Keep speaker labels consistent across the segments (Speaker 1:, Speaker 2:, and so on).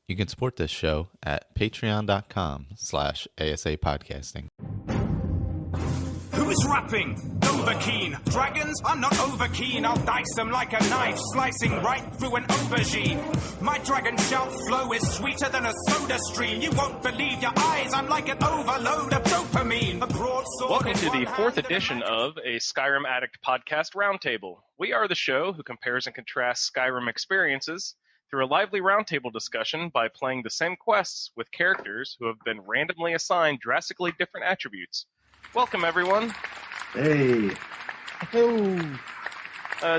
Speaker 1: You can support this show at patreon.com/ASAPodcasting.
Speaker 2: Who's rapping? Overkeen. Dragons? I'm not overkeen. I'll dice them like a knife, slicing right through an aubergine. My dragon shout flow is sweeter than a soda stream. You won't believe your eyes. I'm like an overload of dopamine. A broadsword.
Speaker 3: Welcome to the fourth edition of a Skyrim Addict podcast roundtable. We are the show who compares and contrasts Skyrim experiences through a lively roundtable discussion by playing the same quests with characters who have been randomly assigned drastically different attributes. Welcome, everyone.
Speaker 4: Hey.
Speaker 5: Hello.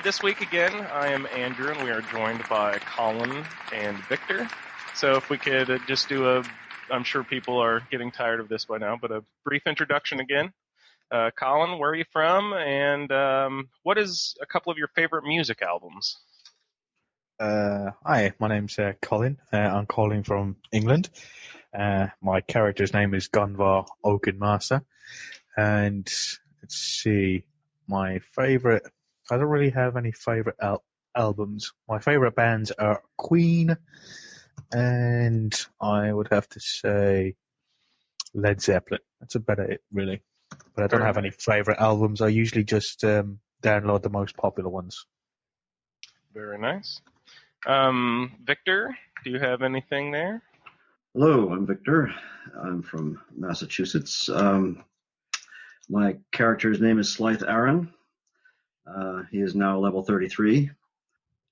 Speaker 3: This week, again, I am Andrew, and we are joined by Colin and Victor. So if we could just do I'm sure people are getting tired of this by now, but a brief introduction again. Colin, where are you from, and what is a couple of your favorite music albums?
Speaker 5: Hi, my name's Colin. I'm calling from England. My character's name is Gunvar Oakenmaster. And let's see, my favorite, I don't really have any favorite albums. My favorite bands are Queen, and I would have to say Led Zeppelin. That's about it, really. But I don't have any favorite albums. I usually just download the most popular ones.
Speaker 3: Very nice. Victor, do you have anything there?
Speaker 4: Hello, I'm Victor. I'm from Massachusetts. My character's name is Slythe Aaron. He is now level 33.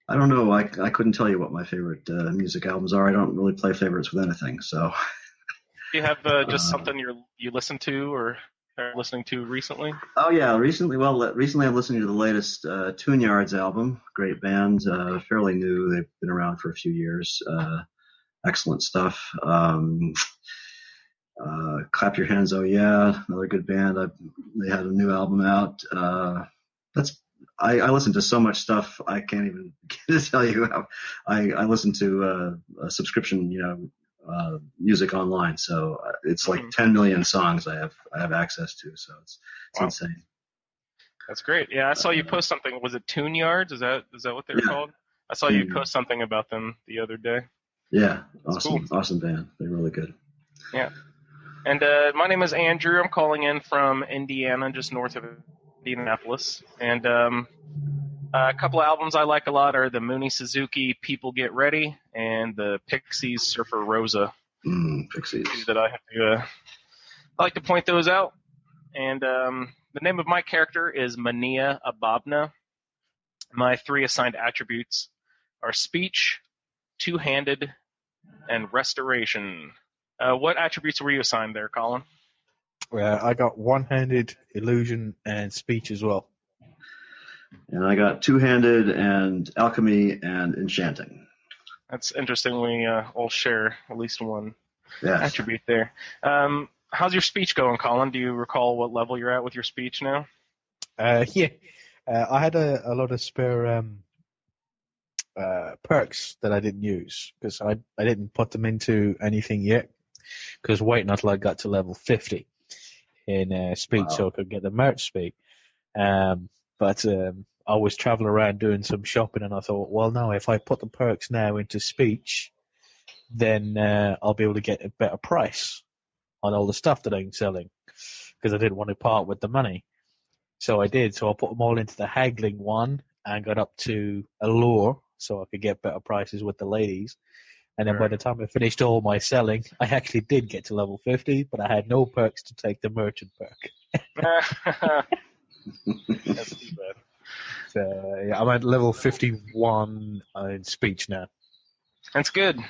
Speaker 4: I don't know. I couldn't tell you what my favorite music albums are. I don't really play favorites with anything. So.
Speaker 3: Do you have just something you listen to or are listening to recently?
Speaker 4: Oh yeah, recently I'm listening to the latest Tune Yards album. Great band, fairly new. They've been around for a few years. Excellent stuff. Clap Your Hands, Oh Yeah, another good band. They had a new album out. I listen to so much stuff I can't even begin to tell you how. I listen to a subscription, music online. So it's like 10 million songs I have access to. So it's insane.
Speaker 3: That's great. Yeah, I saw you post something. Was it Tune Yards? Is that what they're called? I saw you post something about them the other day.
Speaker 4: Yeah,
Speaker 3: Awesome
Speaker 4: band. They're really good.
Speaker 3: Yeah. And my name is Andrew. I'm calling in from Indiana, just north of Indianapolis. And a couple of albums I like a lot are the Mooney Suzuki People Get Ready and the Pixies Surfer Rosa.
Speaker 4: Pixies.
Speaker 3: That I like to point those out. And the name of my character is Mania Ababna. My 3 assigned attributes are speech, two-handed, and restoration. What attributes were you assigned there, Colin?
Speaker 5: I got one-handed, illusion, and speech as well.
Speaker 4: And I got two-handed and alchemy and enchanting.
Speaker 3: That's interesting. We all share at least one attribute there. How's your speech going, Colin? Do you recall what level you're at with your speech now?
Speaker 5: I had a lot of spare perks that I didn't use because I didn't put them into anything yet because waiting until I got to level 50 in speech so I could get the merch speed. But I was traveling around doing some shopping and I thought, well, no, if I put the perks now into speech, then I'll be able to get a better price on all the stuff that I'm selling because I didn't want to part with the money. So I did. So I put them all into the haggling one and got up to allure so I could get better prices with the ladies. And then by the time I finished all my selling, I actually did get to level 50, but I had no perks to take the merchant perk.
Speaker 3: That's too bad.
Speaker 5: So I'm at level 51 in speech now.
Speaker 3: That's good.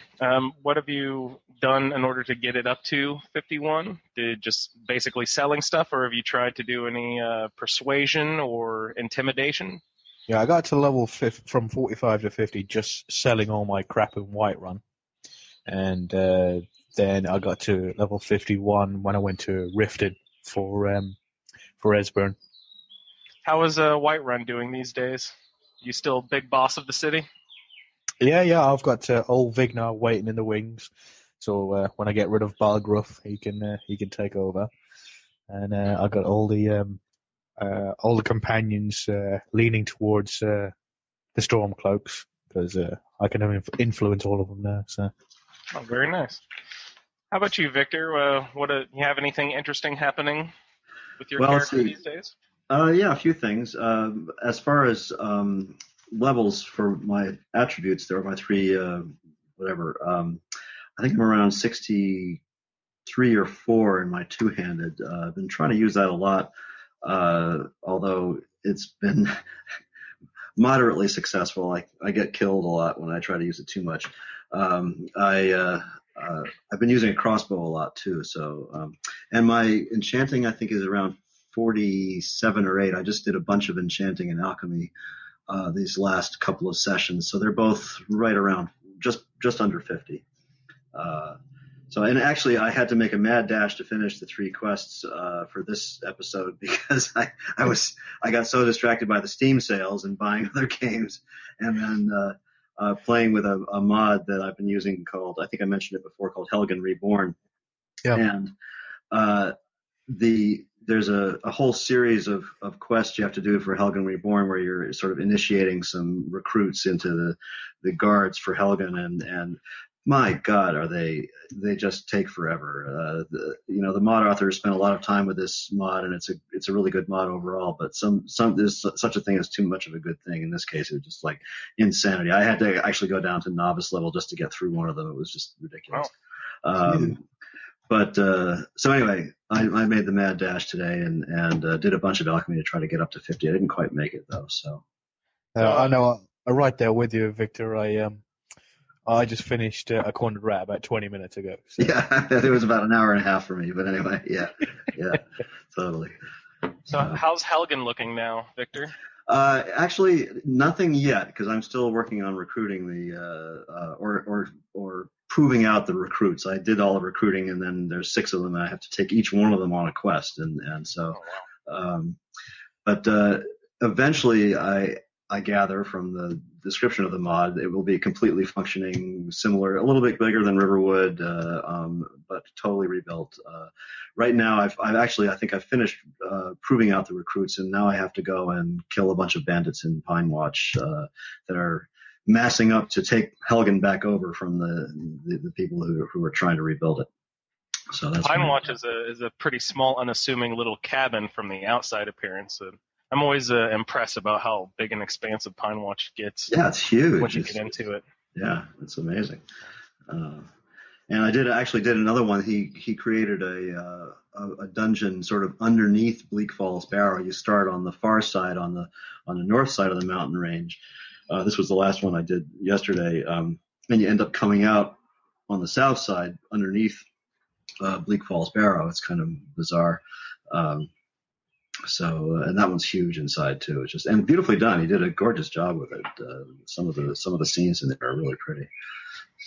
Speaker 3: What have you done in order to get it up to 51? Did just basically selling stuff, or have you tried to do any persuasion or intimidation?
Speaker 5: Yeah, I got to level from 45 to 50 just selling all my crap in Whiterun. And then I got to level 51 when I went to Rifted for Esbern.
Speaker 3: How is Whiterun doing these days? You still big boss of the city?
Speaker 5: Yeah, I've got old Vignar waiting in the wings. So when I get rid of Balgruuf, he can take over. And I got all the companions leaning towards the Stormcloaks because I can influence all of them now. So
Speaker 3: Oh, very nice. How about you, Victor? You have anything interesting happening with your character these days?
Speaker 4: Yeah, a few things. As far as levels for my attributes, there are my three, whatever. I think I'm around 63 or 4 in my two-handed. I've been trying to use that a lot, although it's been moderately successful. I get killed a lot when I try to use it too much. I've been using a crossbow a lot too. So, and my enchanting I think is around 47 or 8. I just did a bunch of enchanting and alchemy these last couple of sessions, so they're both right around just under 50. So, and actually, I had to make a mad dash to finish the 3 quests for this episode because I got so distracted by the Steam sales and buying other games, and then playing with a mod that I've been using called, I think I mentioned it before, called Helgen Reborn. Yeah. And there's a whole series of quests you have to do for Helgen Reborn where you're sort of initiating some recruits into the guards for Helgen, and my God, they just take forever. The mod authors spent a lot of time with this mod, and it's a really good mod overall. But there's such a thing as too much of a good thing. In this case, it was just like insanity. I had to actually go down to novice level just to get through one of them. It was just ridiculous. Wow. So anyway, I made the mad dash today and did a bunch of alchemy to try to get up to 50. I didn't quite make it though. So
Speaker 5: I know I'm right there with you, Victor. I just finished a cornered rat about 20 minutes ago. So.
Speaker 4: Yeah, it was about an hour and a half for me, but anyway, yeah, totally.
Speaker 3: So how's Helgen looking now, Victor?
Speaker 4: Actually, nothing yet because I'm still working on recruiting or proving out the recruits. I did all the recruiting, and then there's 6 of them, and I have to take each one of them on a quest, and so. Oh, wow. But eventually, I gather from the description of the mod, it will be completely functioning, similar, a little bit bigger than Riverwood, but totally rebuilt. Right now, I think I've finished proving out the recruits, and now I have to go and kill a bunch of bandits in Pine Watch that are massing up to take Helgen back over from the people who are trying to rebuild it. So that's
Speaker 3: Pine Watch is a pretty small, unassuming little cabin from the outside appearance. I'm always impressed about how big and expansive Pine Watch gets.
Speaker 4: Yeah, it's huge.
Speaker 3: Once you get into it.
Speaker 4: Yeah, it's amazing. And I did another one. He created a dungeon sort of underneath Bleak Falls Barrow. You start on the far side, on the north side of the mountain range. This was the last one I did yesterday. And you end up coming out on the south side underneath Bleak Falls Barrow. It's kind of bizarre. And that one's huge inside too. It's just, and beautifully done. He did a gorgeous job with it. Some of the scenes in there are really pretty.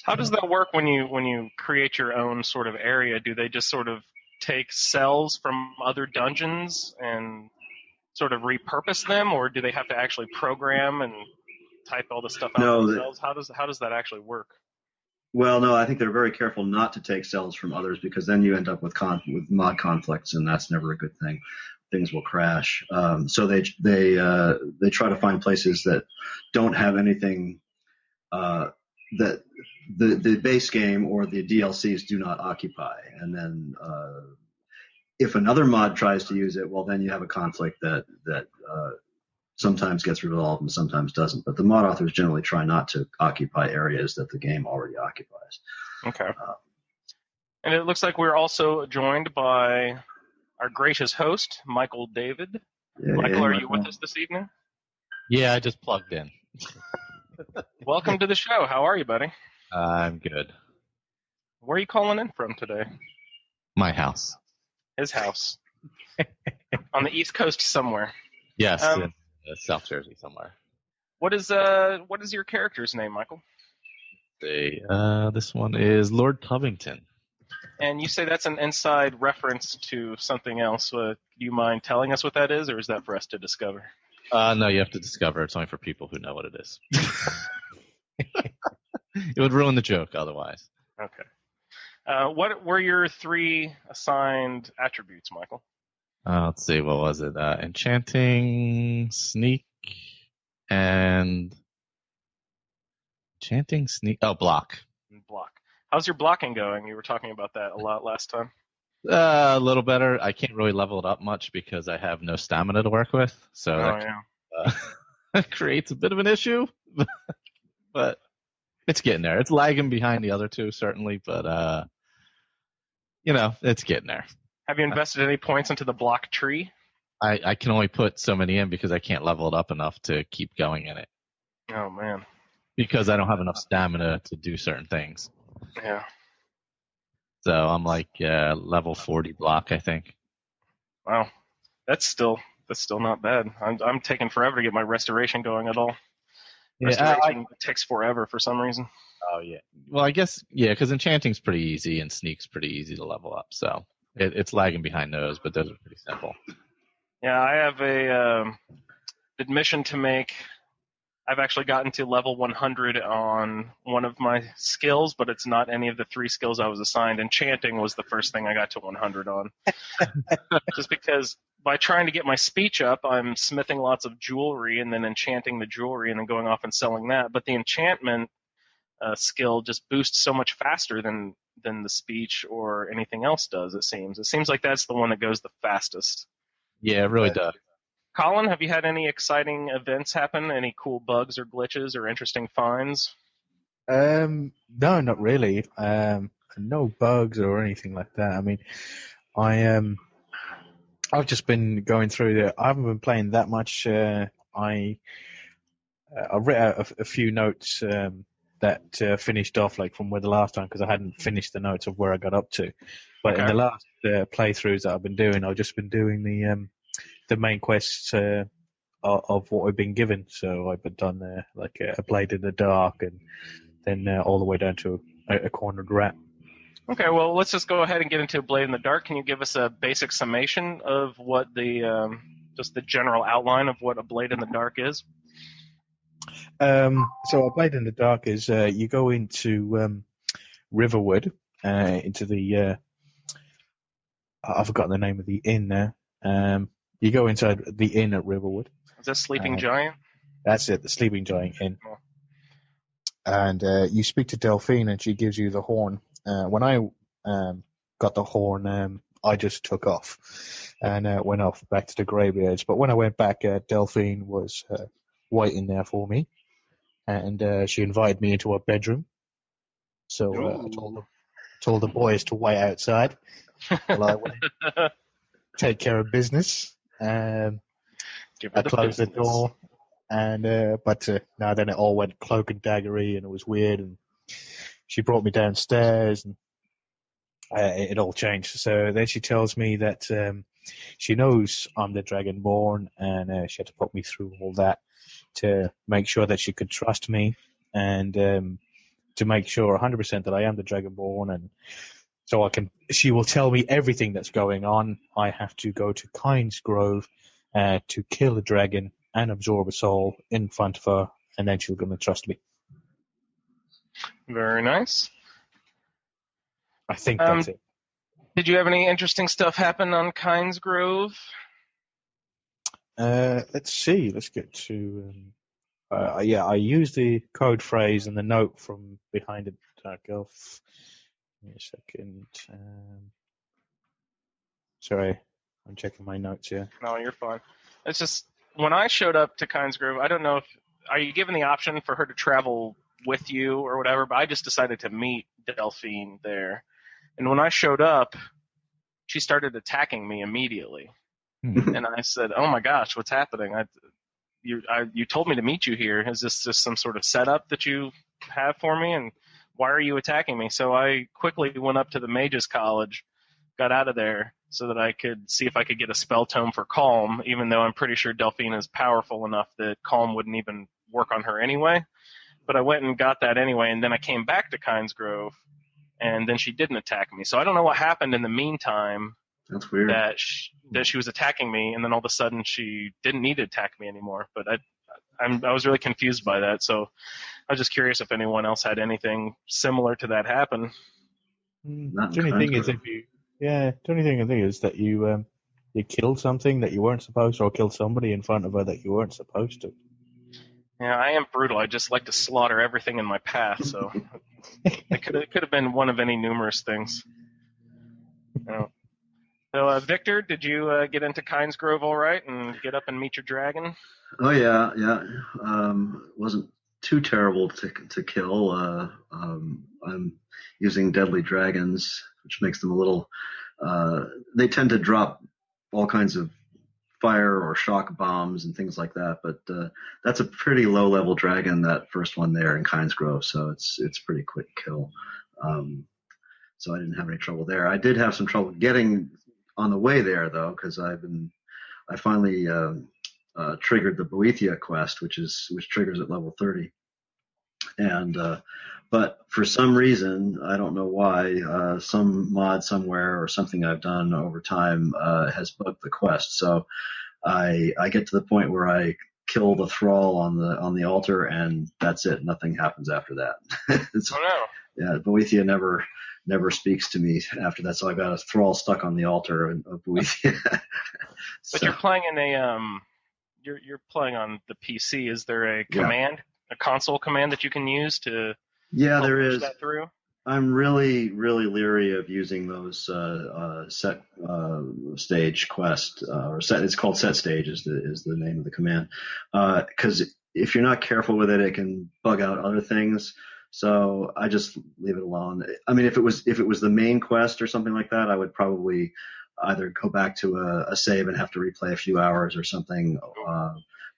Speaker 3: How does that work when you create your own sort of area? Do they just sort of take cells from other dungeons and sort of repurpose them, or do they have to actually program and type all the stuff out themselves? How does that actually work?
Speaker 4: Well, no, I think they're very careful not to take cells from others because then you end up with mod conflicts, and that's never a good thing. Things will crash. So they try to find places that don't have anything that the base game or the DLCs do not occupy. And then if another mod tries to use it, well, then you have a conflict that sometimes gets resolved and sometimes doesn't. But the mod authors generally try not to occupy areas that the game already occupies.
Speaker 3: Okay. And it looks like we're also joined by our gracious host, Michael David.
Speaker 4: Yeah,
Speaker 3: Michael, are you with us this evening?
Speaker 1: Yeah, I just plugged in.
Speaker 3: Welcome to the show. How are you, buddy?
Speaker 1: I'm good.
Speaker 3: Where are you calling in from today?
Speaker 1: My house.
Speaker 3: His house. On the East Coast somewhere.
Speaker 1: Yes, in South Jersey somewhere.
Speaker 3: What is your character's name, Michael?
Speaker 1: This one is Lord Covington.
Speaker 3: And you say that's an inside reference to something else. Do you mind telling us what that is, or is that for us to discover?
Speaker 1: No, you have to discover. It's only for people who know what it is. It would ruin the joke otherwise.
Speaker 3: Okay. What were your 3 assigned attributes, Michael?
Speaker 1: Let's see. What was it? Enchanting, sneak, and... Enchanting, sneak... Oh, block.
Speaker 3: Block. How's your blocking going? You were talking about that a lot last time.
Speaker 1: A little better. I can't really level it up much because I have no stamina to work with, so that creates a bit of an issue. But it's getting there. It's lagging behind the other two, certainly, but it's getting there.
Speaker 3: Have you invested any points into the block tree?
Speaker 1: I can only put so many in because I can't level it up enough to keep going in it.
Speaker 3: Oh, man.
Speaker 1: Because I don't have enough stamina to do certain things.
Speaker 3: Yeah.
Speaker 1: So I'm like level 40 block, I think.
Speaker 3: Wow. That's still not bad. I'm taking forever to get my restoration going at all. Restoration takes forever for some reason.
Speaker 1: Oh, yeah. Well, I guess, because enchanting's pretty easy and sneak's pretty easy to level up. So it's lagging behind those, but those are pretty simple.
Speaker 3: Yeah, I have a admission to make. I've actually gotten to level 100 on one of my skills, but it's not any of the 3 skills I was assigned. Enchanting was the first thing I got to 100 on. Just because by trying to get my speech up, I'm smithing lots of jewelry and then enchanting the jewelry and then going off and selling that. But the enchantment skill just boosts so much faster than the speech or anything else does, it seems. It seems like that's the one that goes the fastest.
Speaker 1: Yeah, it really does.
Speaker 3: Colin, have you had any exciting events happen? Any cool bugs or glitches or interesting finds?
Speaker 5: No, not really. No bugs or anything like that. I mean, I've just been going through I haven't been playing that much. I read out a few notes that finished off like from where the last time because I hadn't finished the notes of where I got up to. But in the last playthroughs that I've been doing, I've just been doing the main quests of what I've been given. So I've done like a Blade in the Dark and then all the way down to a Cornered Rat.
Speaker 3: Okay, well, let's just go ahead and get into Blade in the Dark. Can you give us a basic summation of what just the general outline of what a Blade in the Dark is?
Speaker 5: So a Blade in the Dark is you go into Riverwood, into the I've forgotten the name of the inn there. You go inside the inn at Riverwood.
Speaker 3: Is that Sleeping Giant?
Speaker 5: That's it, the Sleeping Giant Inn.
Speaker 3: Oh.
Speaker 5: And you speak to Delphine, and she gives you the horn. When I got the horn, I just took off and went off back to the Greybeards. But when I went back, Delphine was waiting there for me, and she invited me into her bedroom. So I told the boys to wait outside while I went take care of business. I closed the door, and but now then it all went cloak and daggery, and it was weird. And she brought me downstairs, and it all changed. So then she tells me that she knows I'm the Dragonborn, and she had to put me through all that to make sure that she could trust me, and to make sure 100% that I am the Dragonborn, and so she will tell me everything that's going on. I have to go to Kynes Grove to kill a dragon and absorb a soul in front of her, and then she's going to trust me.
Speaker 3: Very nice.
Speaker 5: I think that's it.
Speaker 3: Did you have any interesting stuff happen on Kynes Grove?
Speaker 5: Let's see. Let's get to... I used the code phrase and the note from behind the Dark Elf. Give me a second. Sorry, I'm checking my notes here.
Speaker 3: No, you're fine. It's just, when I showed up to Kynes Grove, I don't know are you given the option for her to travel with you or whatever, but I just decided to meet Delphine there. And when I showed up, she started attacking me immediately. And I said, oh my gosh, what's happening? You told me to meet you here. Is this just some sort of setup that you have for me? And why are you attacking me? So I quickly went up to the Mages College, got out of there so that I could see if I could get a spell tome for Calm, even though I'm pretty sure Delphine is powerful enough that Calm wouldn't even work on her anyway. But I went and got that anyway, and then I came back to Kynes Grove, and then she didn't attack me. So I don't know what happened in the meantime.
Speaker 4: That's weird.
Speaker 3: That she was attacking me, and then all of a sudden she didn't need to attack me anymore. But I was really confused by that, so I was just curious if anyone else had anything similar to that happen.
Speaker 5: The only thing is that you killed something that you weren't supposed to, or killed somebody in front of her that you weren't supposed to.
Speaker 3: Yeah, I am brutal. I just like to slaughter everything in my path, so it could have been one of any numerous things. So, Victor, did you get into Kynes Grove all right and get up and meet your dragon?
Speaker 4: Oh yeah. Wasn't too terrible to kill. I'm using deadly dragons, which makes them a little. They tend to drop all kinds of fire or shock bombs and things like that. But that's a pretty low level dragon, that first one there in Kynes Grove, so it's pretty quick kill. So I didn't have any trouble there. I did have some trouble getting on the way there though, because I finally triggered the Boethia quest, which triggers at level 30. And but for some reason, I don't know why, some mod somewhere or something I've done over time has bugged the quest. So I get to the point where I kill the thrall on the altar, and that's it. Nothing happens after that.
Speaker 3: Oh
Speaker 4: no! Yeah, Boethia never speaks to me after that. So I got a thrall stuck on the altar of Boethia.
Speaker 3: But you're playing in a you're playing on the PC. Is there a command, a console command that you can use to?
Speaker 4: Yeah, there is.
Speaker 3: That through?
Speaker 4: I'm really leery of using those set stage quest or set. It's called set stage is the name of the command, because if you're not careful with it, it can bug out other things. So I just leave it alone. I mean, if it was the main quest or something like that, I would probably either go back to a save and have to replay a few hours or something.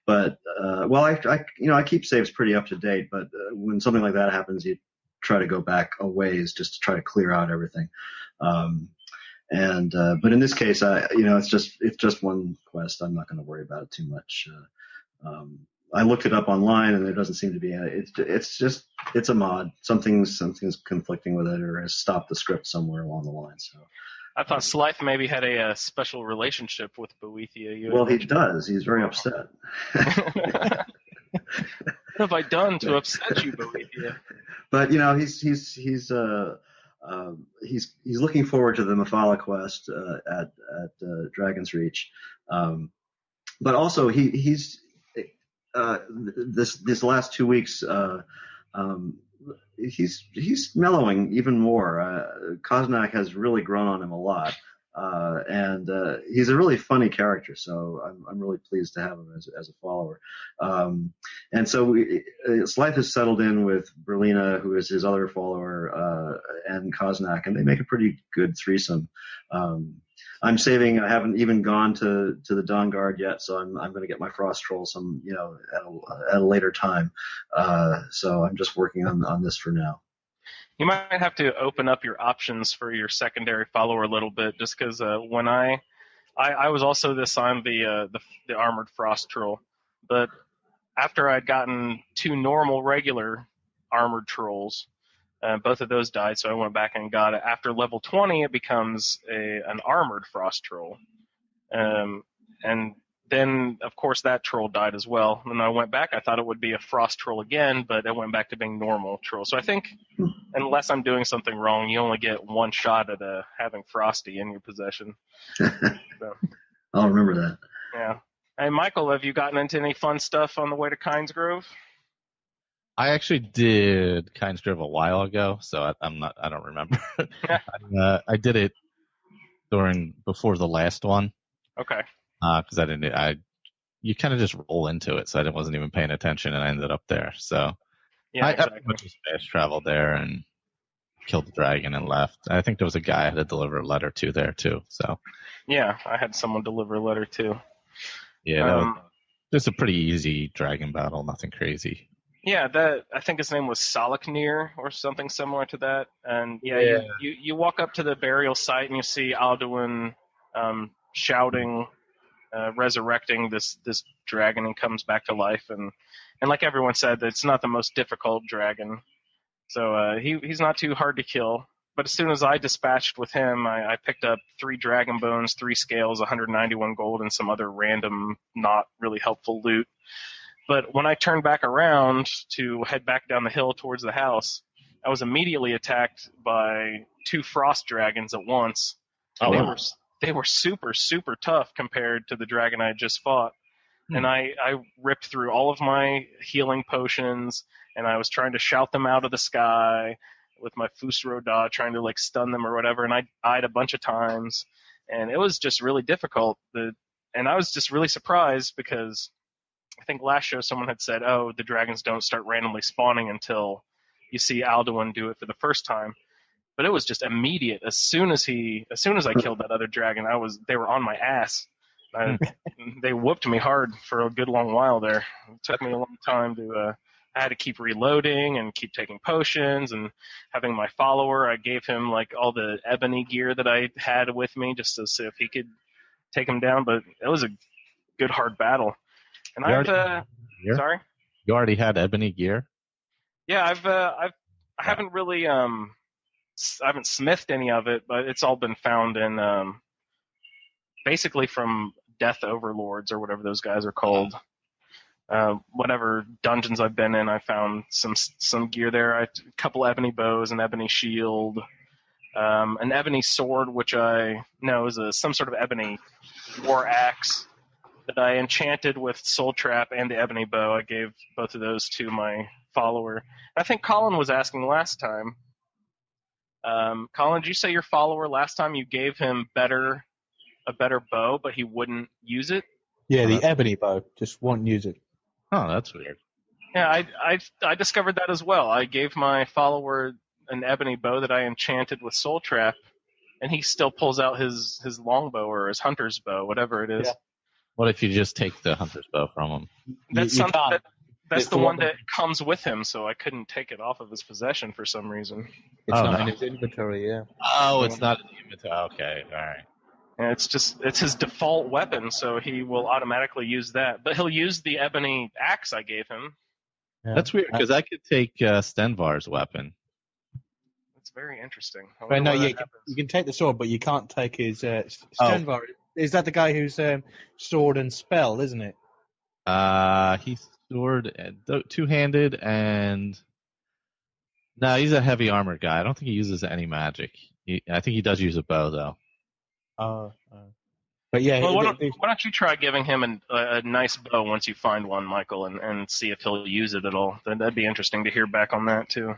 Speaker 4: But I keep saves pretty up to date. But when something like that happens, you try to go back a ways just to try to clear out everything. But in this case, it's just one quest. I'm not going to worry about it too much. I looked it up online, and there doesn't seem to be any. It's a mod. Something's conflicting with it, or has stopped the script somewhere along the line. So
Speaker 3: I thought Slythe maybe had a special relationship with Boethia.
Speaker 4: Well, he does. He's very upset.
Speaker 3: What have I done to upset you, Boethia?
Speaker 4: But he's looking forward to the Mephala quest at Dragon's Reach, but also he's this last 2 weeks he's mellowing even more. Koznak has really grown on him a lot. And he's a really funny character, so I'm really pleased to have him as a follower. And so Slythe has settled in with Berlina, who is his other follower, and Koznak, and they make a pretty good threesome. I'm saving. I haven't even gone to the Dawn Guard yet, so I'm going to get my Frost Troll at a later time. So I'm just working on this for now.
Speaker 3: You might have to open up your options for your secondary follower a little bit, just because when I was also assigned the armored Frost Troll, but after I'd gotten 2 normal regular armored trolls, both of those died, so I went back and got it. After level 20, it becomes an armored Frost Troll, and then, of course, that troll died as well. When I went back, I thought it would be a Frost Troll again, but it went back to being normal troll. So I think, unless I'm doing something wrong, you only get one shot at having Frosty in your possession. So,
Speaker 4: I'll remember that.
Speaker 3: Yeah. Hey, Michael, have you gotten into any fun stuff on the way to Kynes Grove?
Speaker 1: I actually did Kynes Grove a while ago, so I don't remember. I did it before the last one.
Speaker 3: Okay.
Speaker 1: Because you kind of just roll into it, so I wasn't even paying attention, and I ended up there. So
Speaker 3: yeah, exactly.
Speaker 1: I just fast traveled there and killed the dragon and left. I think there was a guy I had to deliver a letter to there too. So
Speaker 3: yeah, I had someone deliver a letter too.
Speaker 1: Yeah, just a pretty easy dragon battle, nothing crazy.
Speaker 3: Yeah, I think his name was Salaknir or something similar to that. And yeah. You walk up to the burial site and you see Alduin shouting, resurrecting this dragon, and comes back to life. And like everyone said, it's not the most difficult dragon. So he's not too hard to kill. But as soon as I dispatched with him, I picked up 3 dragon bones, 3 scales, 191 gold, and some other random, not really helpful loot. But when I turned back around to head back down the hill towards the house, I was immediately attacked by 2 frost dragons at once.
Speaker 1: Oh, wow.
Speaker 3: They were super, super tough compared to the dragon I had just fought. And I ripped through all of my healing potions, and I was trying to shout them out of the sky with my Fusro Da, trying to like stun them or whatever, and I died a bunch of times, and it was just really difficult. And I was just really surprised because I think last show someone had said, oh, the dragons don't start randomly spawning until you see Alduin do it for the first time. But it was just immediate. As soon as I killed that other dragon, they were on my ass. They whooped me hard for a good long while there. It took me a long time I had to keep reloading and keep taking potions and having my follower. I gave him like all the ebony gear that I had with me just to see if he could take him down. But it was a good hard battle. And sorry?
Speaker 1: You already had ebony gear?
Speaker 3: Yeah, I haven't really I haven't smithed any of it, but it's all been found in basically from Death Overlords or whatever those guys are called. Whatever dungeons I've been in, I found some gear there. A couple ebony bows, an ebony shield, an ebony sword, which I know is some sort of ebony war axe that I enchanted with Soul Trap and the ebony bow. I gave both of those to my follower. I think Colin was asking last time. Colin, did you say your follower last time you gave him a better bow, but he wouldn't use it?
Speaker 5: Yeah, the ebony bow, just won't use it.
Speaker 1: Oh, that's weird.
Speaker 3: Yeah, I discovered that as well. I gave my follower an ebony bow that I enchanted with Soul Trap, and he still pulls out his longbow or his hunter's bow, whatever it is. Yeah.
Speaker 1: What if you just take the hunter's bow from him?
Speaker 3: That's that's the one that comes with him, so I couldn't take it off of his possession for some reason.
Speaker 5: It's not in his inventory, yeah.
Speaker 1: Oh, it's not in the inventory. Okay, all right.
Speaker 3: And it's his default weapon, so he will automatically use that. But he'll use the ebony axe I gave him.
Speaker 1: Yeah. That's weird, because I could take Stenvar's weapon.
Speaker 3: That's very interesting.
Speaker 5: But no, you can take the sword, but you can't take his Stenvar. Oh. Is that the guy who's sword and spell, isn't it?
Speaker 1: He's sword, two-handed, and no, he's a heavy armor guy. I don't think he uses any magic. I think he does use a bow, though.
Speaker 5: But yeah.
Speaker 3: Well, why don't you try giving him a nice bow once you find one, Michael, and see if he'll use it at all. That'd be interesting to hear back on that too.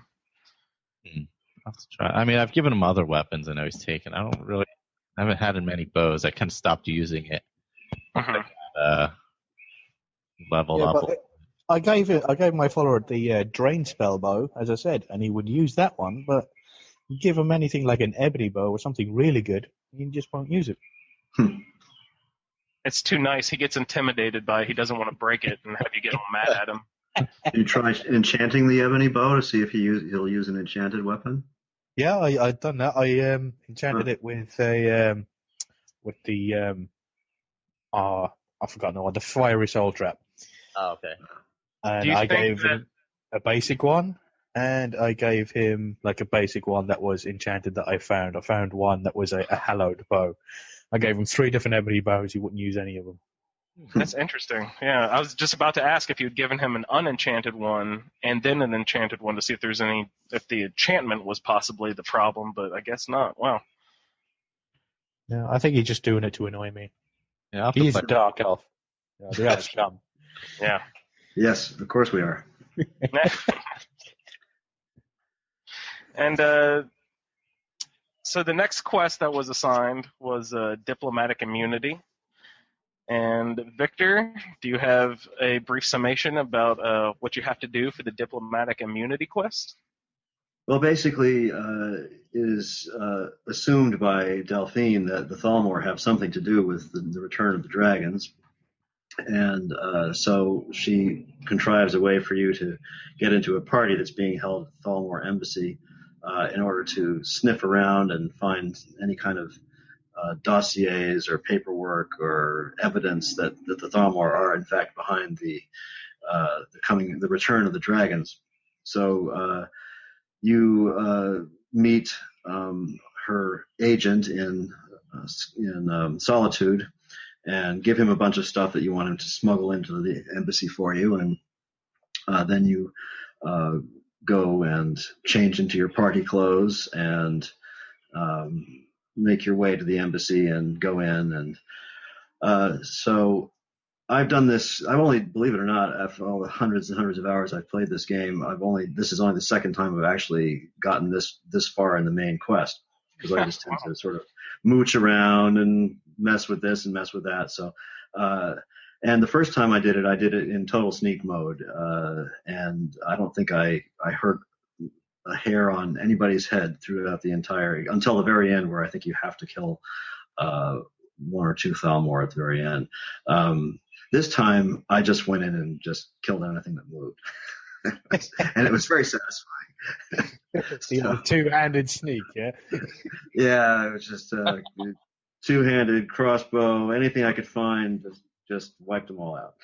Speaker 1: I'll have to try. I mean, I've given him other weapons. I know he's taken. I haven't had him many bows. I kind of stopped using it. Leveled up.
Speaker 5: I gave my follower the drain spell bow, as I said, and he would use that one. But you give him anything like an ebony bow or something really good, he just won't use it.
Speaker 3: It's too nice. He gets intimidated by it. He doesn't want to break it and have you get all mad at him.
Speaker 4: You try enchanting the ebony bow to see if he'll use an enchanted weapon?
Speaker 5: Yeah, I've done that. I enchanted it with the I forgot the fiery soul trap.
Speaker 1: Oh, okay.
Speaker 5: And I gave him a basic one, and I gave him like a basic one that was enchanted that I found. I found one that was a hallowed bow. I gave him 3 different ebony bows. He wouldn't use any of them.
Speaker 3: That's interesting. Yeah, I was just about to ask if you'd given him an unenchanted one and then an enchanted one to see if if the enchantment was possibly the problem, but I guess not. Wow.
Speaker 5: Yeah, I think he's just doing it to annoy me.
Speaker 1: Yeah,
Speaker 5: he's a dark elf. Yeah, the elves scum.
Speaker 3: Yeah.
Speaker 4: Yes, of course we are.
Speaker 3: And so the next quest that was assigned was diplomatic immunity. And Victor, do you have a brief summation about what you have to do for the diplomatic immunity quest?
Speaker 4: Well, basically, it is assumed by Delphine that the Thalmor have something to do with the return of the dragons. And so she contrives a way for you to get into a party that's being held at the Thalmor Embassy in order to sniff around and find any kind of dossiers or paperwork or evidence that the Thalmor are in fact behind the return of the dragons. So you meet her agent in Solitude and give him a bunch of stuff that you want him to smuggle into the embassy for you, and then you go and change into your party clothes and make your way to the embassy and go in. And so I've done this. I've only, believe it or not, after all the hundreds and hundreds of hours I've played this game, this is only the second time I've actually gotten this far in the main quest, because I just tend to sort of mooch around and mess with this and mess with that. So, and the first time I did it in total sneak mode, and I don't think I hurt a hair on anybody's head throughout the until the very end, where I think you have to kill one or two Thalmor at the very end. This time, I just went in and just killed anything that moved. And it was very satisfying.
Speaker 5: So, two-handed sneak, yeah?
Speaker 4: Yeah, it was just two-handed crossbow, anything I could find, just wiped them all out.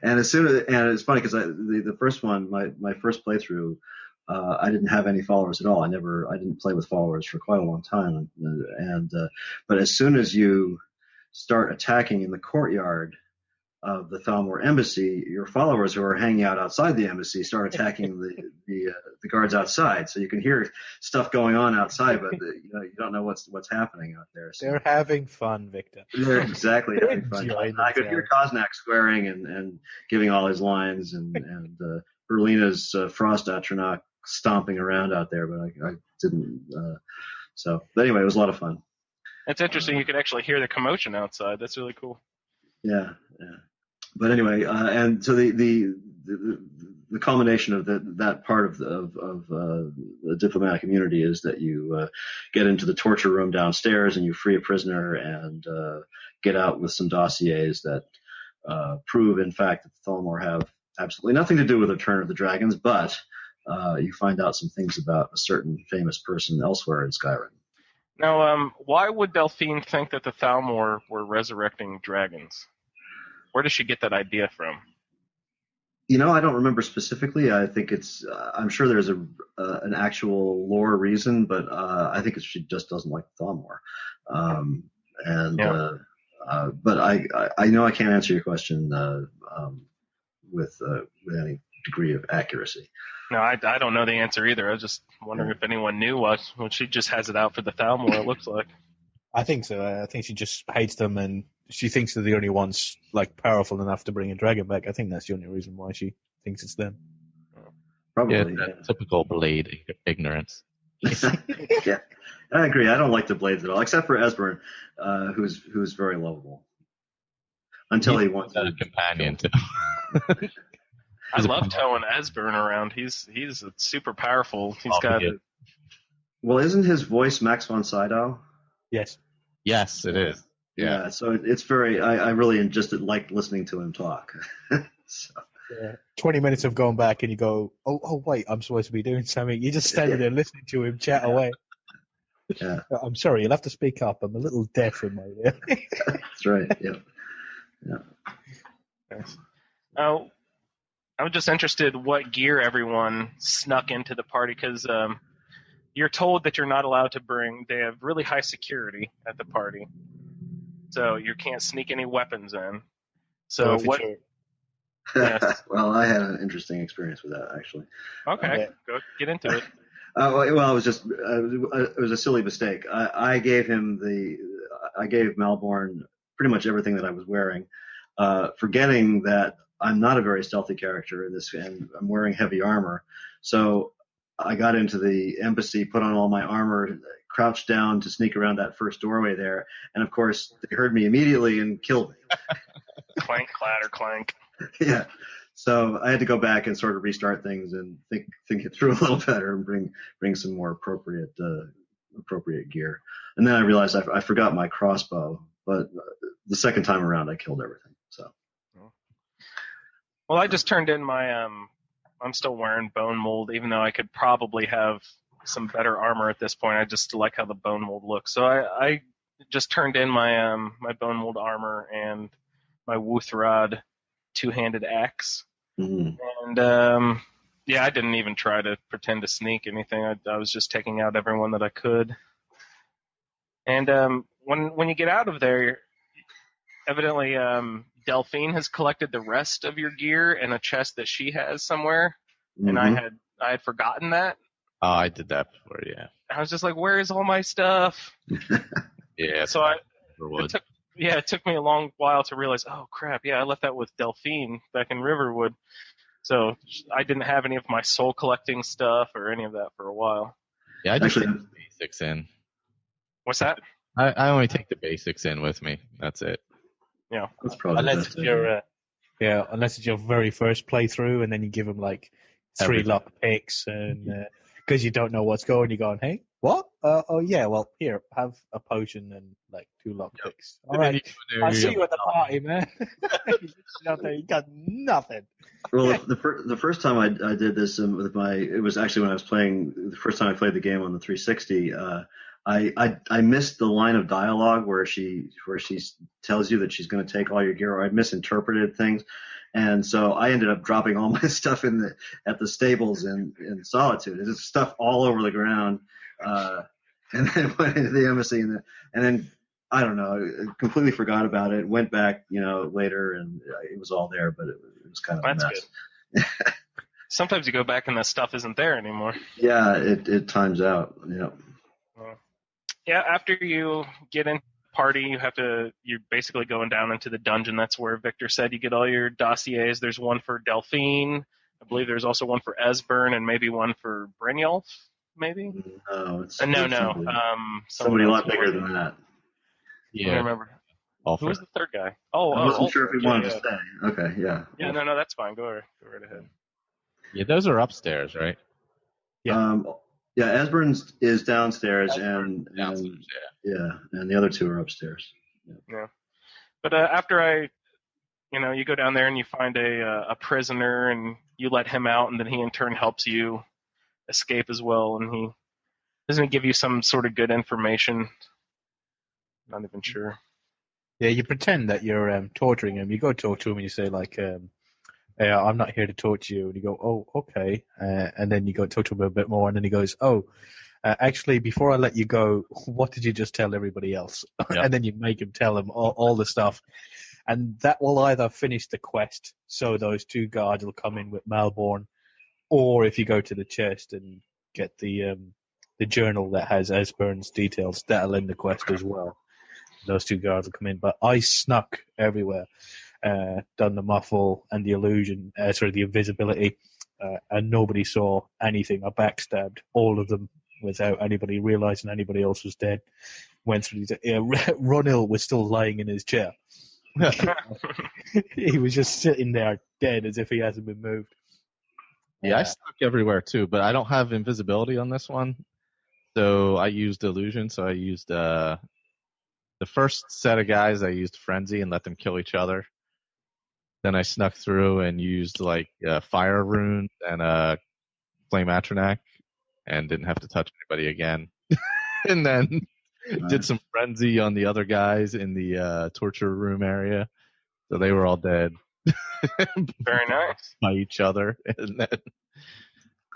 Speaker 4: And it's funny because the first one, my first playthrough, I didn't have any followers at all. I didn't play with followers for quite a long time. But as soon as you start attacking in the courtyard of the Thalmor embassy, your followers who are hanging out outside the embassy start attacking the guards outside. So you can hear stuff going on outside, but you don't know what's happening out there. So
Speaker 5: they're having fun, Victor.
Speaker 4: They're exactly having fun. I could hear Koznak swearing and giving all his lines, and Berlina's Frost Atronach stomping around out there, but I didn't. But anyway, it was a lot of fun.
Speaker 3: It's interesting. You could actually hear the commotion outside. That's really cool.
Speaker 4: Yeah. But anyway, and so the culmination of that part of the diplomatic immunity is that you get into the torture room downstairs and you free a prisoner and get out with some dossiers that prove, in fact, that the Thalmor have absolutely nothing to do with the Return of the Dragons, but you find out some things about a certain famous person elsewhere in Skyrim.
Speaker 3: Now, why would Delphine think that the Thalmor were resurrecting dragons? Where does she get that idea from?
Speaker 4: I don't remember specifically. I think I'm sure there's an actual lore reason, but I think she just doesn't like the Thalmor. But I know I can't answer your question with any degree of accuracy.
Speaker 3: No, I don't know the answer either. I was just wondering if anyone knew what she just has it out for the Thalmor, it looks like.
Speaker 5: I think so. I think she just hates them, and she thinks they're the only ones powerful enough to bring a dragon back. I think that's the only reason why she thinks it's them.
Speaker 4: Probably.
Speaker 1: Yeah, typical Blade ignorance.
Speaker 4: Yeah, I agree. I don't like the Blades at all, except for Esbern, who's very lovable. Until he wants
Speaker 1: a companion too.
Speaker 3: I love towing Esbern around. He's super powerful. He's got.
Speaker 4: Well, isn't his voice Max von Sydow?
Speaker 5: Yes.
Speaker 1: Yes, it is.
Speaker 4: Yeah. So it's very. I really just like listening to him talk. So.
Speaker 5: Yeah. 20 minutes of going back and you go, oh wait, I'm supposed to be doing something. You're just standing there listening to him chat away.
Speaker 4: Yeah.
Speaker 5: I'm sorry, you'll have to speak up. I'm a little deaf in my ear.
Speaker 4: That's right. Yeah.
Speaker 3: Nice. I was just interested what gear everyone snuck into the party, because you're told that you're not allowed to bring. They have really high security at the party, so you can't sneak any weapons in. So what? Yes.
Speaker 4: Well, I had an interesting experience with that, actually.
Speaker 3: Okay, go get into it.
Speaker 4: Well, it was just it was a silly mistake. I gave Malborn pretty much everything that I was wearing, forgetting that I'm not a very stealthy character in this, and I'm wearing heavy armor. So I got into the embassy, put on all my armor, crouched down to sneak around that first doorway there, and of course they heard me immediately and killed me.
Speaker 3: Clank, clatter, clank.
Speaker 4: Yeah. So I had to go back and sort of restart things and think it through a little better and bring some more appropriate gear. And then I realized I forgot my crossbow, but the second time around I killed everything. So.
Speaker 3: Well, I just turned in my I'm still wearing bone mold, even though I could probably have some better armor at this point. I just like how the bone mold looks. So I just turned in my my bone mold armor and my Wuthrod two-handed axe.
Speaker 4: Mm-hmm.
Speaker 3: And I didn't even try to pretend to sneak anything. I was just taking out everyone that I could. And when you get out of there, evidently Delphine has collected the rest of your gear in a chest that she has somewhere, and I had forgotten that.
Speaker 1: Oh, I did that before, yeah.
Speaker 3: I was just like, "Where is all my stuff?"
Speaker 1: Yeah.
Speaker 3: So Yeah, it took me a long while to realize, oh crap, yeah, I left that with Delphine back in Riverwood. So I didn't have any of my soul collecting stuff or any of that for a while.
Speaker 1: Yeah, I just take the basics in.
Speaker 3: What's that?
Speaker 1: I only take the basics in with me. That's it.
Speaker 3: Yeah.
Speaker 4: That's probably
Speaker 5: unless it's your very first playthrough, and then you give them like 3 lock picks, and because you don't know what's going, you're going, hey, what? Oh yeah, well here, have a potion and like 2 lock picks. All right, I'll see you at the party, man. Out there, you got nothing.
Speaker 4: Well, the first time I did this with it was actually when I was playing the first time I played the game on the 360. I missed the line of dialogue where she tells you that she's going to take all your gear. I misinterpreted things, and so I ended up dropping all my stuff at the stables in Solitude. There's stuff all over the ground, and then went into the embassy, and then I don't know, completely forgot about it. Went back, later, and it was all there, but it was kind of a mess.
Speaker 3: Good. Sometimes you go back and that stuff isn't there anymore.
Speaker 4: Yeah, it times out. Yeah.
Speaker 3: Yeah, after you get in the party, you're basically going down into the dungeon. That's where Victor said you get all your dossiers. There's one for Delphine. I believe there's also one for Esbern and maybe one for Brynjolf, maybe?
Speaker 4: No, it's
Speaker 3: somebody
Speaker 4: a lot bigger than that.
Speaker 3: Yeah. I don't remember. Who was the third guy?
Speaker 4: I wasn't sure if he wanted to stay. Okay, yeah.
Speaker 3: Yeah, no, that's fine. Go right ahead.
Speaker 1: Yeah, those are upstairs, right?
Speaker 3: Yeah.
Speaker 4: Yeah, Esbern's is downstairs, and the other 2 are upstairs.
Speaker 3: Yeah. But after you go down there and you find a prisoner and you let him out, and then he in turn helps you escape as well, and he doesn't give you some sort of good information. Not even sure.
Speaker 5: Yeah, you pretend that you're torturing him. You go talk to him and you say like, I'm not here to talk to you. And you go, oh, okay. And then you go talk to him a bit more, and then he goes, actually, before I let you go, what did you just tell everybody else? Yep. And then you make him tell him all the stuff. And that will either finish the quest, so those 2 guards will come in with Malborn, or if you go to the chest and get the journal that has Esbern's details, that'll end the quest as well. Those 2 guards will come in. But I snuck everywhere. Done the muffle and the illusion, the invisibility, and nobody saw anything. I backstabbed all of them without anybody realizing anybody else was dead. Went through Ronil was still lying in his chair. He was just sitting there dead as if he hasn't been moved.
Speaker 1: Yeah, I snuck everywhere too, but I don't have invisibility on this one. So I used illusion, so I used the first set of guys I used frenzy and let them kill each other. Then I snuck through and used like fire rune and flame atronac and didn't have to touch anybody again. And then did some frenzy on the other guys in the torture room area. So they were all dead.
Speaker 3: Very nice.
Speaker 1: By each other.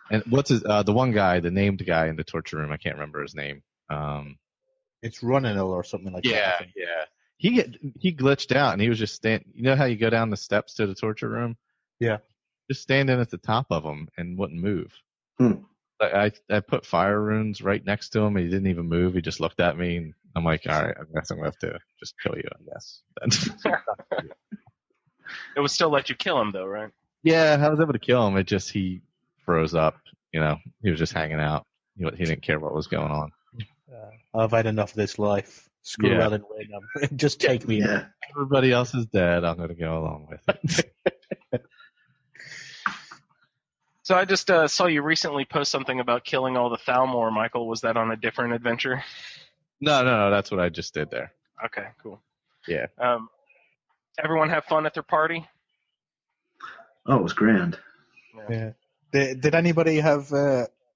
Speaker 1: And what's the one guy, the named guy in the torture room, I can't remember his name.
Speaker 5: It's Runninil or something like that.
Speaker 1: Yeah. He glitched out and he was just standing. You know how you go down the steps to the torture room?
Speaker 5: Yeah.
Speaker 1: Just standing at the top of them and wouldn't move.
Speaker 4: Hmm.
Speaker 1: I put fire runes right next to him and he didn't even move. He just looked at me and I'm like, all right, I guess I'm going to have to just kill you, I guess.
Speaker 3: It would still let you kill him though, right?
Speaker 1: Yeah, I was able to kill him. It just, he froze up. He was just hanging out. He didn't care what was going on.
Speaker 5: I've had enough of this life. Screw Alan Wayne. Just take me.
Speaker 1: Yeah. Everybody else is dead. I'm going to go along with it.
Speaker 3: So I just saw you recently post something about killing all the Thalmor, Michael. Was that on a different adventure?
Speaker 1: No. That's what I just did there.
Speaker 3: Okay, cool.
Speaker 1: Yeah.
Speaker 3: Everyone have fun at their party?
Speaker 4: Oh, it was grand.
Speaker 5: Yeah. Did anybody have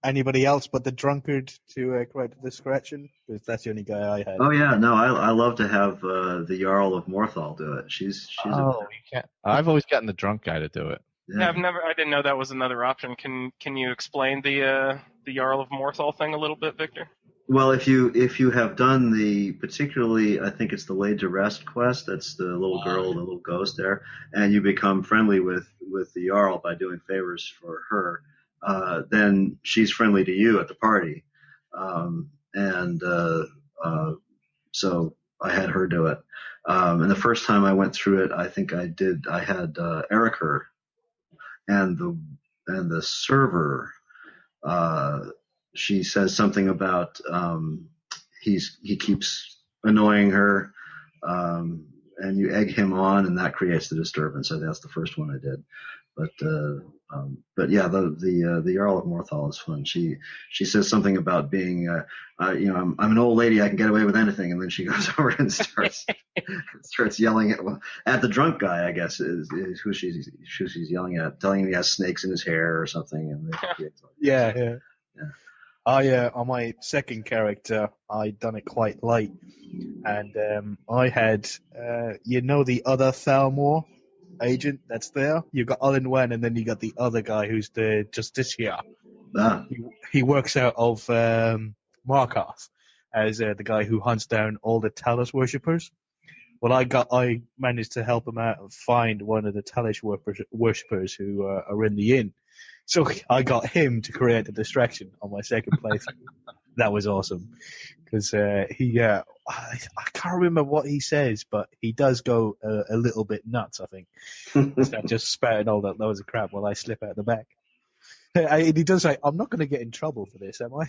Speaker 5: anybody else but the drunkard to correct the discretion? Because that's the only guy I had.
Speaker 4: Oh yeah, no, I love to have the Jarl of Morthal do it. She's
Speaker 1: you can't. I've always gotten the drunk guy to do it.
Speaker 3: Yeah, I didn't know that was another option. Can you explain the Jarl of Morthal thing a little bit, Victor?
Speaker 4: Well, if you have done particularly, I think it's the Laid to Rest quest. That's the little girl, the little ghost there, and you become friendly with the Jarl by doing favors for her. Then she's friendly to you at the party, so I had her do it. And the first time I went through it, I think I had Ericer and the server. She says something about he keeps annoying her, and you egg him on, and that creates the disturbance. So that's the first one I did. But yeah, the Jarl of Morthal is fun. She says something about being, I'm an old lady, I can get away with anything, and then she goes over and starts yelling at the drunk guy, I guess is who she's yelling at, telling him he has snakes in his hair or something. And
Speaker 5: yeah. On my second character, I done it quite light, and I had the other Thalmor agent that's there. You got Olin Wen, and then you got the other guy who's the Justiciar. He works out of Markarth as the guy who hunts down all the Talos worshippers. Well, I managed to help him out and find one of the Talos worshippers who are in the inn. So I got him to create a distraction on my second playthrough. That was awesome because I can't remember what he says, but he does go a little bit nuts, I think. Instead of just spouting all that loads of crap while I slip out the back. And he does say, I'm not going to get in trouble for this, am I?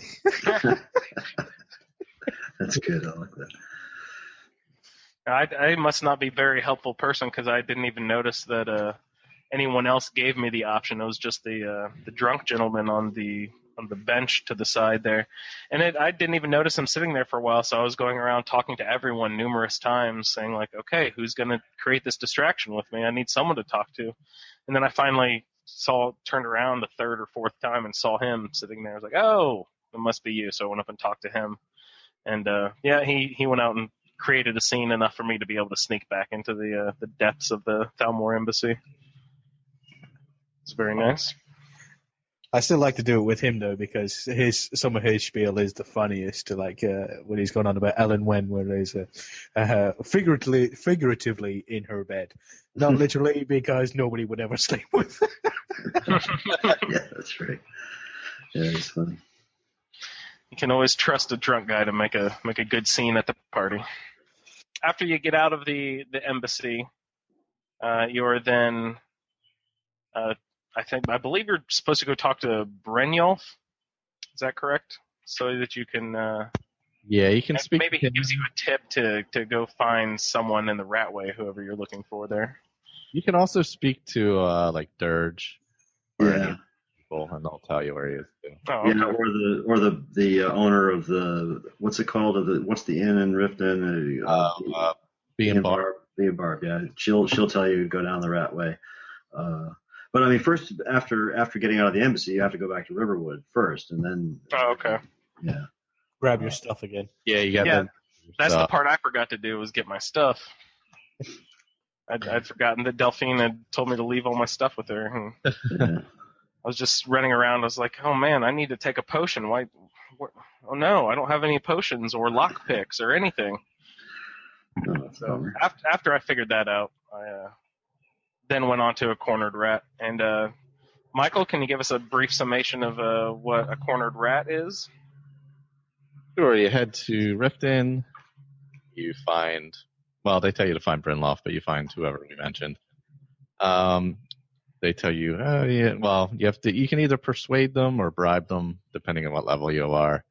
Speaker 4: That's good. I like that.
Speaker 3: I must not be a very helpful person because I didn't even notice that anyone else gave me the option. It was just the drunk gentleman on the bench to the side there. And I didn't even notice him sitting there for a while, so I was going around talking to everyone numerous times saying, like, okay, who's going to create this distraction with me? I need someone to talk to. And then I finally turned around the third or fourth time and saw him sitting there. I was like, oh, it must be you. So I went up and talked to him. And, he went out and created a scene enough for me to be able to sneak back into the depths of the Thalmor embassy. It's very nice.
Speaker 5: I still like to do it with him though, because some of his spiel is the funniest. When he's gone on about Ellen Wen, where he's figuratively in her bed, not literally, because nobody would ever sleep with her.
Speaker 4: Yeah, that's right. Yeah, it's funny.
Speaker 3: You can always trust a drunk guy to make a good scene at the party. After you get out of the embassy, you're then I believe you're supposed to go talk to Brynjolf. Is that correct? So that you can.
Speaker 1: You can speak.
Speaker 3: Maybe he gives you a tip to go find someone in the Ratway, whoever you're looking for there.
Speaker 1: You can also speak to Dirge.
Speaker 4: Yeah.
Speaker 1: People, and they'll tell you where he is too.
Speaker 3: Oh, okay.
Speaker 4: Yeah, or the owner of the what's it called? What's the inn in Riften?
Speaker 1: Being Barb.
Speaker 4: Being Barb. Yeah, she'll tell you to go down the Ratway. But I mean, first after getting out of the embassy, you have to go back to Riverwood first, and then.
Speaker 3: Oh, okay.
Speaker 4: Yeah.
Speaker 5: Grab your stuff again.
Speaker 1: Yeah, you got that.
Speaker 3: That's the part I forgot to do, was get my stuff. I'd forgotten that Delphine had told me to leave all my stuff with her. Yeah. I was just running around. I was like, oh man, I need to take a potion. Why? Oh no, I don't have any potions or lockpicks or anything.
Speaker 4: No,
Speaker 3: so after I figured that out, I then went on to a cornered rat. And Michael, can you give us a brief summation of what a cornered rat is?
Speaker 1: Sure. You head to Riften. You find, they tell you to find Brynjolf, but you find whoever we mentioned. They tell you, you can either persuade them or bribe them, depending on what level you are,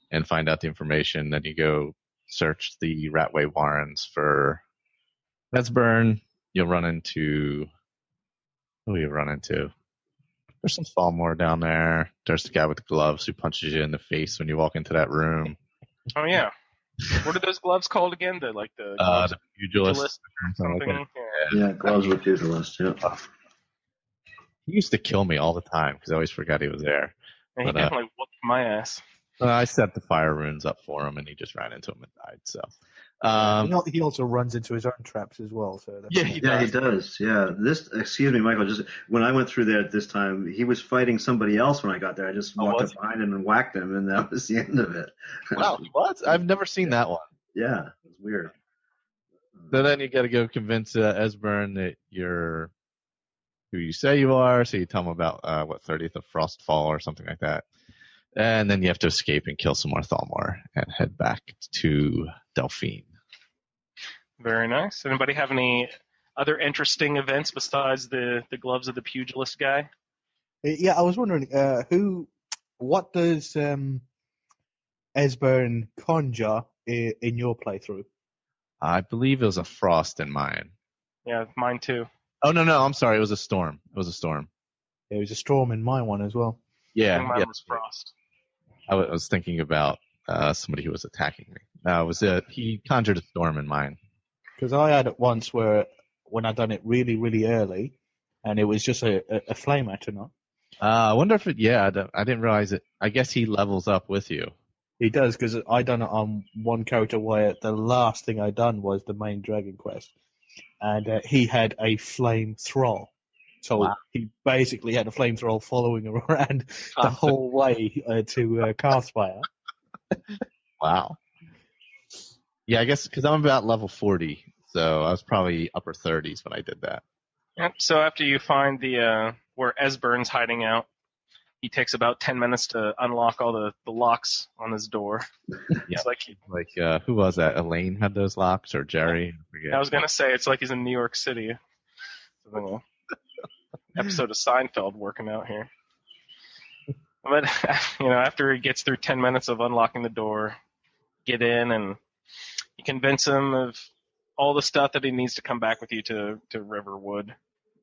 Speaker 1: and find out the information. Then you go search the Ratway Warrens for Esbern. You'll run into, who you run into? There's some Thalmor down there. There's the guy with the gloves who punches you in the face when you walk into that room.
Speaker 3: Oh yeah. What are those gloves called again? The
Speaker 1: pugilist.
Speaker 3: Something.
Speaker 4: Yeah, gloves with pugilist. Yeah.
Speaker 1: He used to kill me all the time because I always forgot he was there.
Speaker 3: And he definitely whooped my ass.
Speaker 1: I set the fire runes up for him, and he just ran into him and died. So.
Speaker 5: He also runs into his own traps as well. So
Speaker 4: he does. Yeah. Excuse me, Michael. Just when I went through there at this time, he was fighting somebody else when I got there. I just walked up behind him and whacked him, and that was the end of it.
Speaker 1: Wow, what? I've never seen that one.
Speaker 4: Yeah, it's weird.
Speaker 1: So then you got to go convince Esbern that you're who you say you are. So you tell him about 30th of Frostfall or something like that. And then you have to escape and kill some more Thalmor and head back to Delphine.
Speaker 3: Very nice. Anybody have any other interesting events besides the gloves of the pugilist guy?
Speaker 5: Yeah, I was wondering, what does Esbern conjure in your playthrough?
Speaker 1: I believe it was a frost in mine.
Speaker 3: Yeah, mine too.
Speaker 1: Oh, no, I'm sorry. It was a storm. It was a storm.
Speaker 5: There was a storm in my one as well.
Speaker 3: I think mine was frost.
Speaker 1: I was thinking about somebody who was attacking me. No, he conjured a storm in mine.
Speaker 5: Because I had it once when I done it really, really early, and it was just a flame atronach.
Speaker 1: I wonder if I didn't realize it. I guess he levels up with you.
Speaker 5: He does, because I done it on one character where the last thing I done was the main Dragon Quest. And he had a flame thrall. So
Speaker 1: wow.
Speaker 5: He basically had a flame thrall following him around the whole way to Castfire.
Speaker 1: Wow. Yeah, I guess because I'm about level 40, so I was probably upper 30s when I did that.
Speaker 3: Yep. So after you find the where Esbern's hiding out, he takes about 10 minutes to unlock all the locks on his door.
Speaker 1: Yeah, who was that? Elaine had those locks, or Jerry? I forget.
Speaker 3: I was gonna say it's like he's in New York City. Episode of Seinfeld working out here. But after he gets through 10 minutes of unlocking the door, get in and you convince him of all the stuff that he needs to come back with you to Riverwood.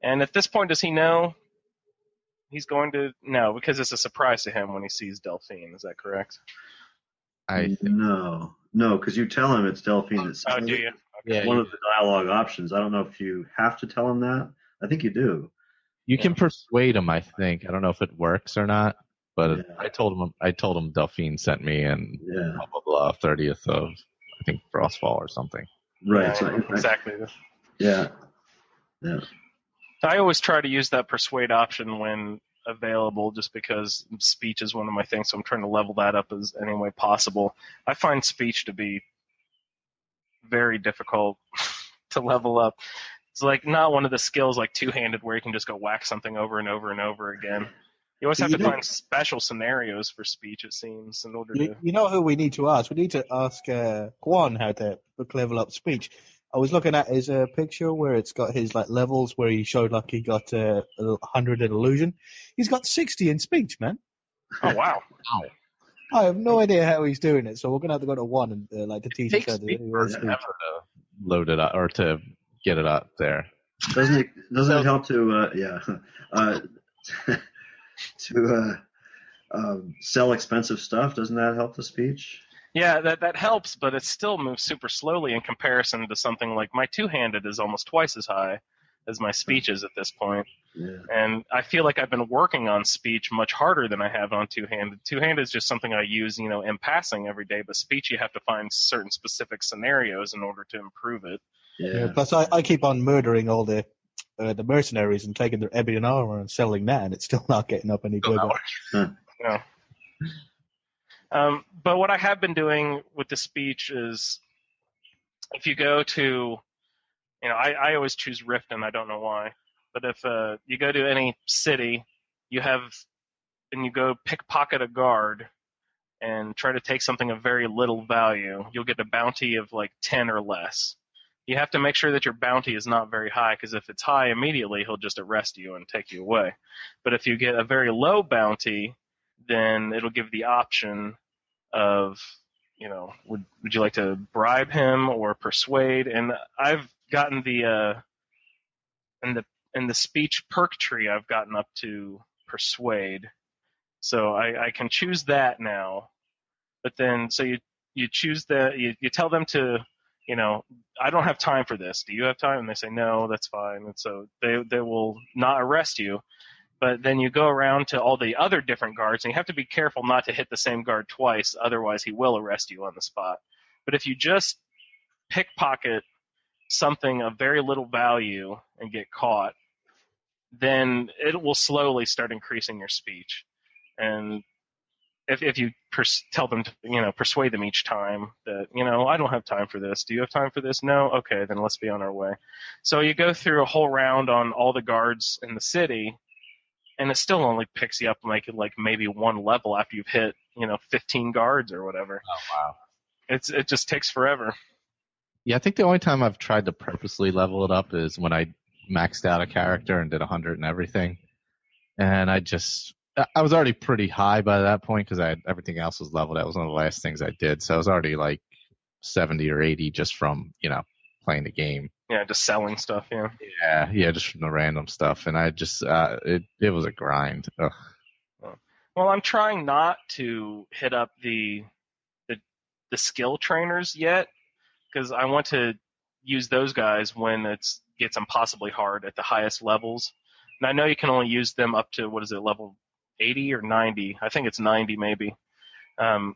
Speaker 3: And at this point, does he know? He's going to no, because it's a surprise to him when he sees Delphine. Is that correct?
Speaker 4: No, because you tell him it's Delphine.
Speaker 3: Oh, do you?
Speaker 4: Okay. One of the dialogue options. I don't know if you have to tell him that. I think you do.
Speaker 1: You can persuade him. I think. I don't know if it works or not, but I told him Delphine sent me, and blah blah blah. 30th of I think Frostfall or something.
Speaker 4: Right.
Speaker 3: Exactly.
Speaker 4: Yeah.
Speaker 3: I always try to use that persuade option when available, just because speech is one of my things, so I'm trying to level that up as any way possible. I find speech to be very difficult to level up. It's like not one of the skills like two-handed where you can just go whack something over and over and over again. You always have to find special scenarios for speech, it seems, in order to...
Speaker 5: You know who we need to ask? We need to ask Quan how to level up speech. I was looking at his picture where it's got his levels where he showed he got 100 in illusion. He's got 60 in speech, man.
Speaker 3: Oh, wow.
Speaker 5: I have no idea how he's doing it, so we're going to have to go to one and to teach each other.
Speaker 1: To load it up or to get it up there.
Speaker 4: Doesn't it help to sell expensive stuff? Doesn't that help the speech?
Speaker 3: Yeah, that helps, but it still moves super slowly in comparison to something like my two-handed is almost twice as high as my speech is at this point.
Speaker 4: Yeah.
Speaker 3: And I feel like I've been working on speech much harder than I have on two-handed. Two-handed is just something I use, in passing every day, but speech you have to find certain specific scenarios in order to improve it.
Speaker 5: Yeah. Plus, I keep on murdering all the mercenaries and taking their ebony armor and selling that, and it's still not getting up any quicker.
Speaker 3: No. But what I have been doing with the speech is, if you go to, I always choose Rift, and I don't know why, but if you go to any city, you go pickpocket a guard and try to take something of very little value, you'll get a bounty of 10 or less. You have to make sure that your bounty is not very high, because if it's high immediately, he'll just arrest you and take you away. But if you get a very low bounty, then it'll give the option of, would you like to bribe him or persuade? And I've gotten in the speech perk tree, I've gotten up to persuade. So I can choose that now. But then, so you choose you tell them to, I don't have time for this. Do you have time? And they say, no, that's fine. And so they will not arrest you. But then you go around to all the other different guards, and you have to be careful not to hit the same guard twice, otherwise he will arrest you on the spot. But if you just pickpocket something of very little value and get caught, then it will slowly start increasing your speech. And if you tell them to, persuade them each time that, I don't have time for this. Do you have time for this? No? Okay, then let's be on our way. So you go through a whole round on all the guards in the city, and it still only picks you up like maybe one level after you've hit, 15 guards or whatever.
Speaker 1: Oh, wow.
Speaker 3: It just takes forever.
Speaker 1: Yeah, I think the only time I've tried to purposely level it up is when I maxed out a character and did 100 and everything. And I was already pretty high by that point because everything else was leveled. That was one of the last things I did. So I was already like 70 or 80 just from, playing the game.
Speaker 3: Yeah, just selling stuff, yeah.
Speaker 1: Yeah, just from the random stuff. And I just, it was a grind. Ugh.
Speaker 3: Well, I'm trying not to hit up the skill trainers yet, because I want to use those guys when it gets impossibly hard at the highest levels. And I know you can only use them up to, level 80 or 90? I think it's 90 maybe. And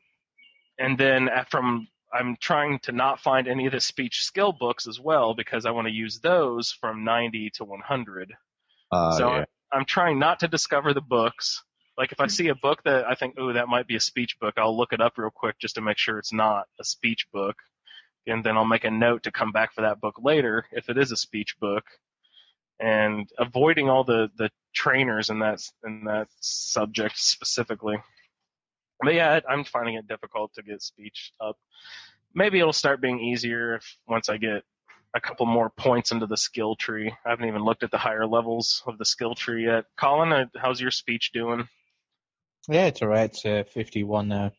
Speaker 3: then I'm trying to not find any of the speech skill books as well, because I want to use those from 90 to 100.
Speaker 1: Yeah.
Speaker 3: I'm trying not to discover the books. Like, if I see a book that I think, that might be a speech book, I'll look it up real quick just to make sure it's not a speech book. And then I'll make a note to come back for that book later if it is a speech book. And avoiding all the trainers in that subject specifically. But yeah, I'm finding it difficult to get speech up. Maybe it'll start being easier once I get a couple more points into the skill tree. I haven't even looked at the higher levels of the skill tree yet. Colin, how's your speech doing?
Speaker 5: Yeah, it's alright. It's 51 now.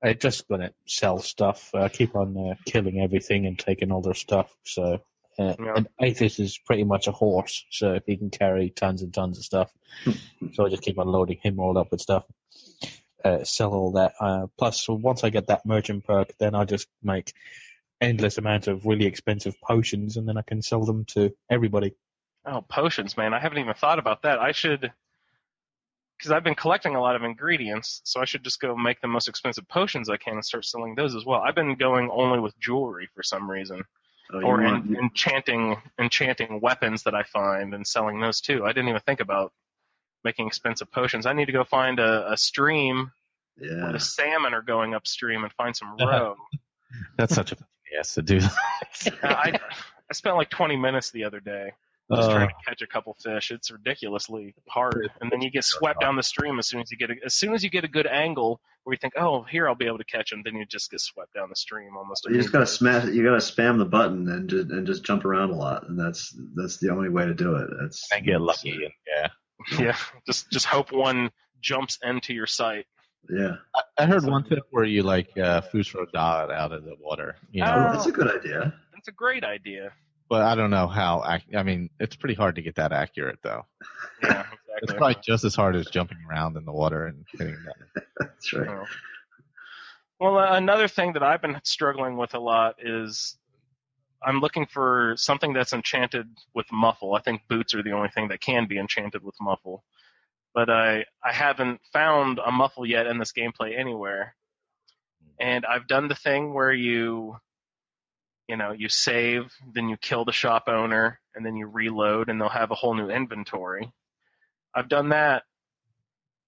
Speaker 5: I'm just gonna sell stuff. Keep on killing everything and taking all their stuff. So, and Aethys is pretty much a horse, so he can carry tons and tons of stuff. So I just keep on loading him all up with stuff. Sell all that. Plus, once I get that merchant perk, then I'll just make endless amounts of really expensive potions, and then I can sell them to everybody.
Speaker 3: Oh, potions, man! I haven't even thought about that. I should. Because I've been collecting a lot of ingredients, so I should just go make the most expensive potions I can and start selling those as well. I've been going only with jewelry for some reason, or enchanting weapons that I find and selling those too. I didn't even think about making expensive potions. I need to go find a stream where the salmon are going upstream and find some roe.
Speaker 1: That's such a yes to do.
Speaker 3: I spent like 20 minutes the other day. Just trying to catch a couple fish. It's ridiculously hard, and then you get swept down the stream as soon as you get a good angle where you think, oh, here I'll be able to catch them. Then you just get swept down the stream almost.
Speaker 4: You just gotta smash. You gotta spam the button and just jump around a lot, and that's the only way to do it.
Speaker 1: And get lucky.
Speaker 3: Yeah. Just hope one jumps into your sight.
Speaker 4: Yeah.
Speaker 1: I heard one tip where you fish for a dot out of the water.
Speaker 4: That's a good idea.
Speaker 3: That's a great idea.
Speaker 1: But I don't know how. I mean, it's pretty hard to get that accurate, though.
Speaker 3: Yeah, exactly.
Speaker 1: It's probably just as hard as jumping around in the water and hitting that.
Speaker 4: That's right.
Speaker 3: Well, another thing that I've been struggling with a lot is I'm looking for something that's enchanted with muffle. I think boots are the only thing that can be enchanted with muffle. But I haven't found a muffle yet in this gameplay anywhere. And I've done the thing where you save, then you kill the shop owner, and then you reload, and they'll have a whole new inventory. I've done that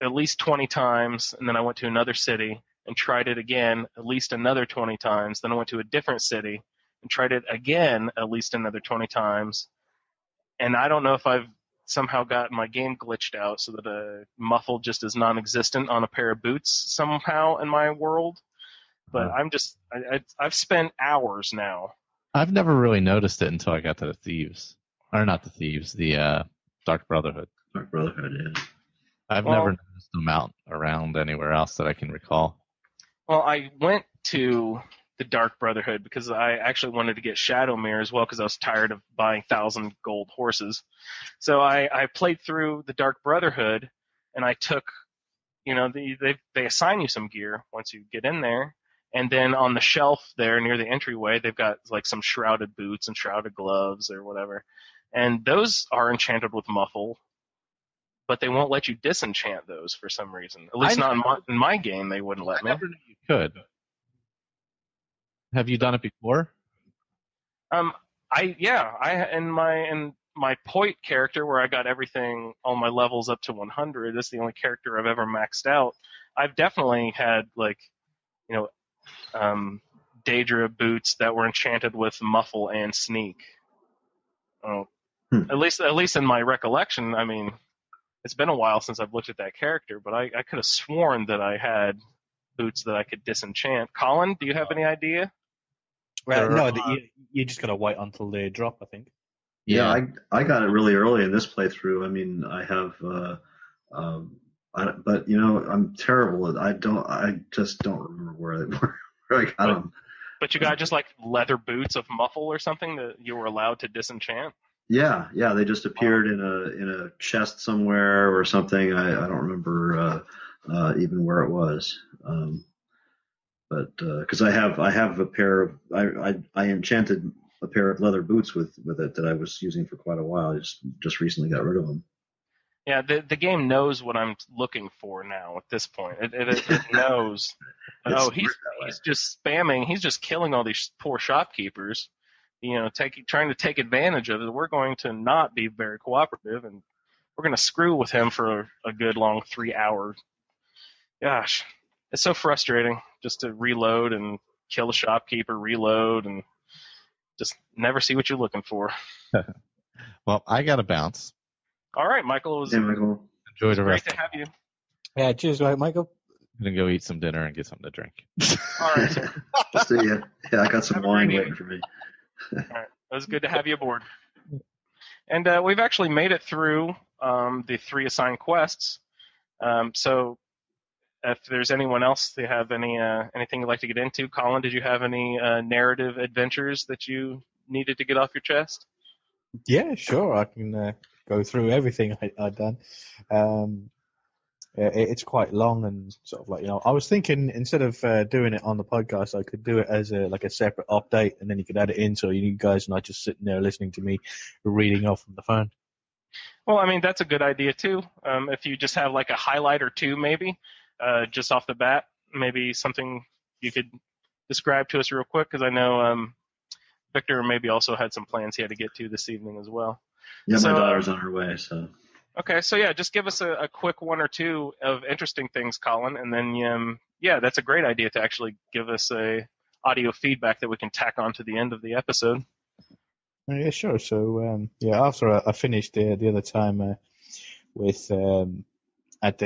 Speaker 3: at least 20 times, and then I went to another city and tried it again at least another 20 times. Then I went to a different city and tried it again at least another 20 times. And I don't know if I've somehow gotten my game glitched out so that a muffle just is non-existent on a pair of boots somehow in my world. But I've spent hours now.
Speaker 1: I've never really noticed it until I got to the thieves. Or not the thieves, the Dark Brotherhood.
Speaker 4: Dark Brotherhood, yeah.
Speaker 1: I've never noticed them out around anywhere else that I can recall.
Speaker 3: Well, I went to the Dark Brotherhood because I actually wanted to get Shadowmere as well because I was tired of buying 1,000 gold horses. So I played through the Dark Brotherhood, and I took, they assign you some gear once you get in there. And then on the shelf there near the entryway, they've got like some shrouded boots and shrouded gloves or whatever. And those are enchanted with muffle, but they won't let you disenchant those for some reason. At least not in my game, they wouldn't let me.
Speaker 1: I never knew you could. Have you done it before?
Speaker 3: In my Poit character where I got everything, all my levels up to 100, that's the only character I've ever maxed out. I've definitely had Daedra boots that were enchanted with muffle and sneak. At least in my recollection, I mean, it's been a while since I've looked at that character, but I could have sworn that I had boots that I could disenchant. Colin, do you have any idea?
Speaker 5: You just gotta wait until they drop, I think.
Speaker 4: Yeah, I got it really early in this playthrough. I mean, I have, but I'm terrible. I just don't remember where I got them.
Speaker 3: But you got just like leather boots of muffle or something that you were allowed to disenchant?
Speaker 4: Yeah, they just appeared in a chest somewhere or something. I don't remember even where it was. But because I have a pair of I enchanted a pair of leather boots with it that I was using for quite a while. I just recently got rid of them.
Speaker 3: Yeah, the game knows what I'm looking for now at this point. It knows. He's just spamming. He's just killing all these poor shopkeepers. Trying to take advantage of it. We're going to not be very cooperative, and we're going to screw with him for a good long 3 hours. Gosh, it's so frustrating just to reload and kill a shopkeeper, reload, and just never see what you're looking for.
Speaker 1: Well, I got to bounce.
Speaker 3: All right, Michael. It was
Speaker 4: Michael.
Speaker 1: Enjoy the rest.
Speaker 3: Great to have you.
Speaker 5: Yeah, cheers, Michael.
Speaker 1: I'm going to go eat some dinner and get something to drink.
Speaker 3: All right, sir.
Speaker 4: See ya. Yeah, I got some wine waiting for me.
Speaker 3: All right. It was good to have you aboard. And we've actually made it through the 3 assigned quests. So if there's anyone else that have anything you'd like to get into, Colin, did you have any narrative adventures that you needed to get off your chest?
Speaker 5: Yeah, sure. I can go through everything I've done. It's quite long and sort of like, I was thinking instead of doing it on the podcast, I could do it as a separate update, and then you could add it in so you guys not just sitting there listening to me reading off on the phone.
Speaker 3: Well, I mean, that's a good idea too. If you just have like a highlight or two, maybe just off the bat, maybe something you could describe to us real quick, because I know Victor maybe also had some plans he had to get to this evening as well.
Speaker 4: Yeah, my daughter's on her way, so.
Speaker 3: Okay, so yeah, just give us a quick one or two of interesting things, Colin, and then that's a great idea to actually give us a audio feedback that we can tack on to the end of the episode.
Speaker 5: Yeah, sure. So after I finished the other time with at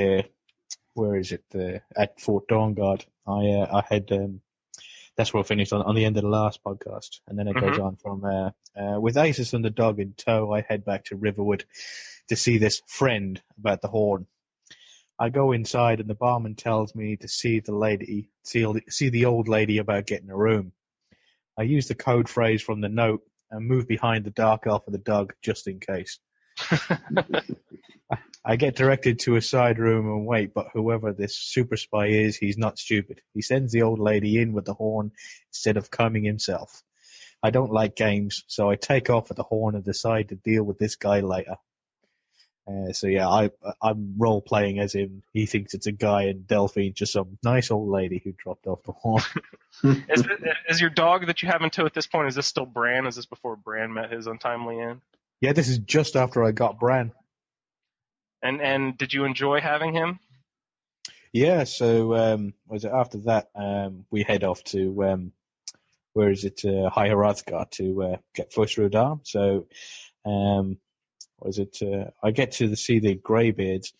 Speaker 5: Fort Dawnguard, I had that's where I finished on the end of the last podcast, and then it goes on from with Asus and the dog in tow. I head back to Riverwood to see this friend about the horn. I go inside, and the barman tells me to see the old lady about getting a room. I use the code phrase from the note and move behind the dark elf of the dog just in case. I get directed to a side room and wait, but whoever this super spy is, he's not stupid. He sends the old lady in with the horn instead of coming himself. I don't like games, so I take off at the horn and decide to deal with this guy later. I'm role-playing as in he thinks it's a guy and Delphine just some nice old lady who dropped off the horn.
Speaker 3: Is your dog that you have in tow at this point, is this still Bran? Is this before Bran met his untimely end?
Speaker 5: Yeah, this is just after I got Bran.
Speaker 3: And did you enjoy having him?
Speaker 5: Yeah, so after that we head off to High Hrothgar to get Fusro Dam. So I get to see the Greybeards,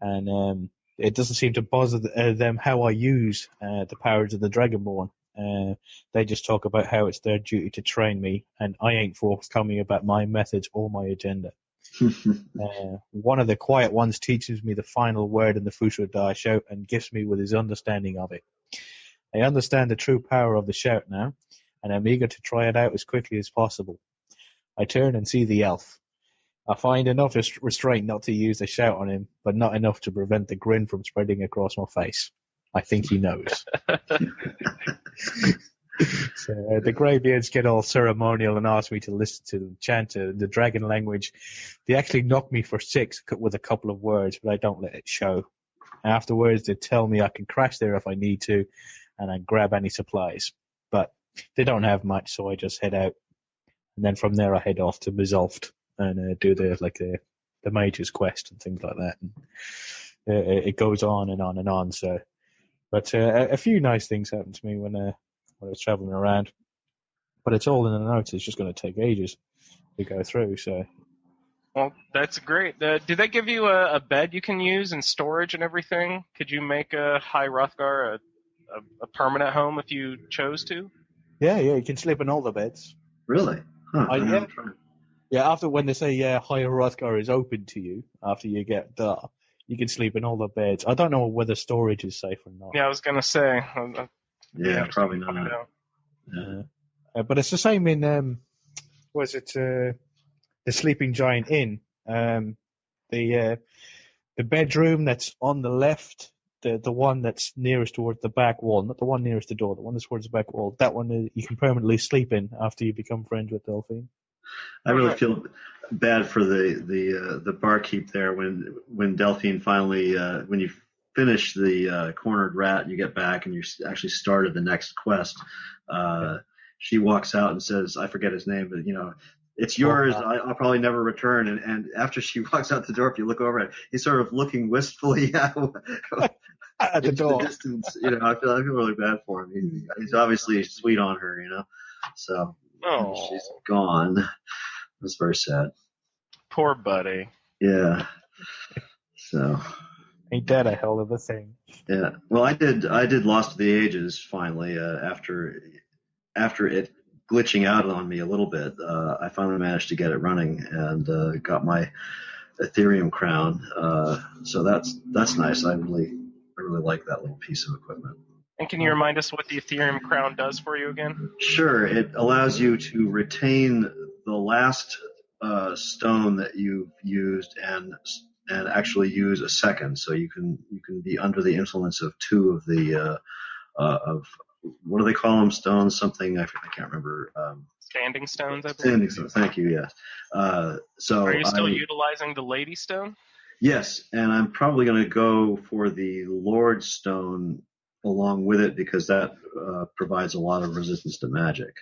Speaker 5: and it doesn't seem to bother them how I use the powers of the Dragonborn. They just talk about how it's their duty to train me, and I ain't forthcoming about my methods or my agenda. One of the quiet ones teaches me the final word in the Fusro Da shout and gifts me with his understanding of it. I understand the true power of the shout now, and I'm eager to try it out as quickly as possible. I turn and see the elf. I find enough restraint not to use the shout on him, but not enough to prevent the grin from spreading across my face. I think he knows. So the Greybeards get all ceremonial and ask me to listen to them chant the dragon language. They actually knock me for 6 with a couple of words, but I don't let it show. Afterwards, they tell me I can crash there if I need to, and I grab any supplies. But they don't have much, so I just head out. And then from there, I head off to Mizolft and do the Mage's quest and things like that. And it goes on and on and on. So, but a few nice things happened to me when I was traveling around. But it's all in the notes. It's just going to take ages to go through. So.
Speaker 3: Well, that's great. Do they give you a bed you can use and storage and everything? Could you make High Hrothgar a permanent home if you chose to?
Speaker 5: Yeah, you can sleep in all the beds.
Speaker 4: Really? Huh.
Speaker 5: Yeah, after when they say High Hrothgar is open to you after you get there, you can sleep in all the beds. I don't know whether storage is safe or not.
Speaker 3: Yeah, I was gonna say.
Speaker 4: Yeah, probably not.
Speaker 5: Yeah. But it's the same in the Sleeping Giant Inn. The bedroom that's on the left, the one that's nearest towards the back wall, not the one nearest the door, the one that's towards the back wall. That one you can permanently sleep in after you become friends with Delphine.
Speaker 4: I really feel bad for the barkeep there when Delphine finally when you finish the cornered rat, you get back and you actually started the next quest. She walks out and says, I forget his name, but it's yours. I'll probably never return. And after she walks out the door, if you look over at it, he's sort of looking wistfully at
Speaker 5: the door.
Speaker 4: The distance. I feel really bad for him. He's obviously sweet on her, So she's gone. That's very sad.
Speaker 3: Poor buddy.
Speaker 4: Yeah. So.
Speaker 5: Ain't that a hell of a thing?
Speaker 4: Yeah. Well, I did Lost to the Ages finally after it glitching out on me a little bit. I finally managed to get it running and got my Ethereum crown. So that's nice. I really like that little piece of equipment.
Speaker 3: And can you remind us what the Ethereum crown does for you again?
Speaker 4: Sure. It allows you to retain the last stone that you've used and actually use a second. So you can be under the influence of two of the of what do they call them? Stones? Something I can't remember.
Speaker 3: Standing stones, I believe.
Speaker 4: Standing stones. Thank you. Yes. So
Speaker 3: are you still utilizing the Lady Stone?
Speaker 4: Yes, and I'm probably going to go for the Lord Stone along with it because that provides a lot of resistance to magic.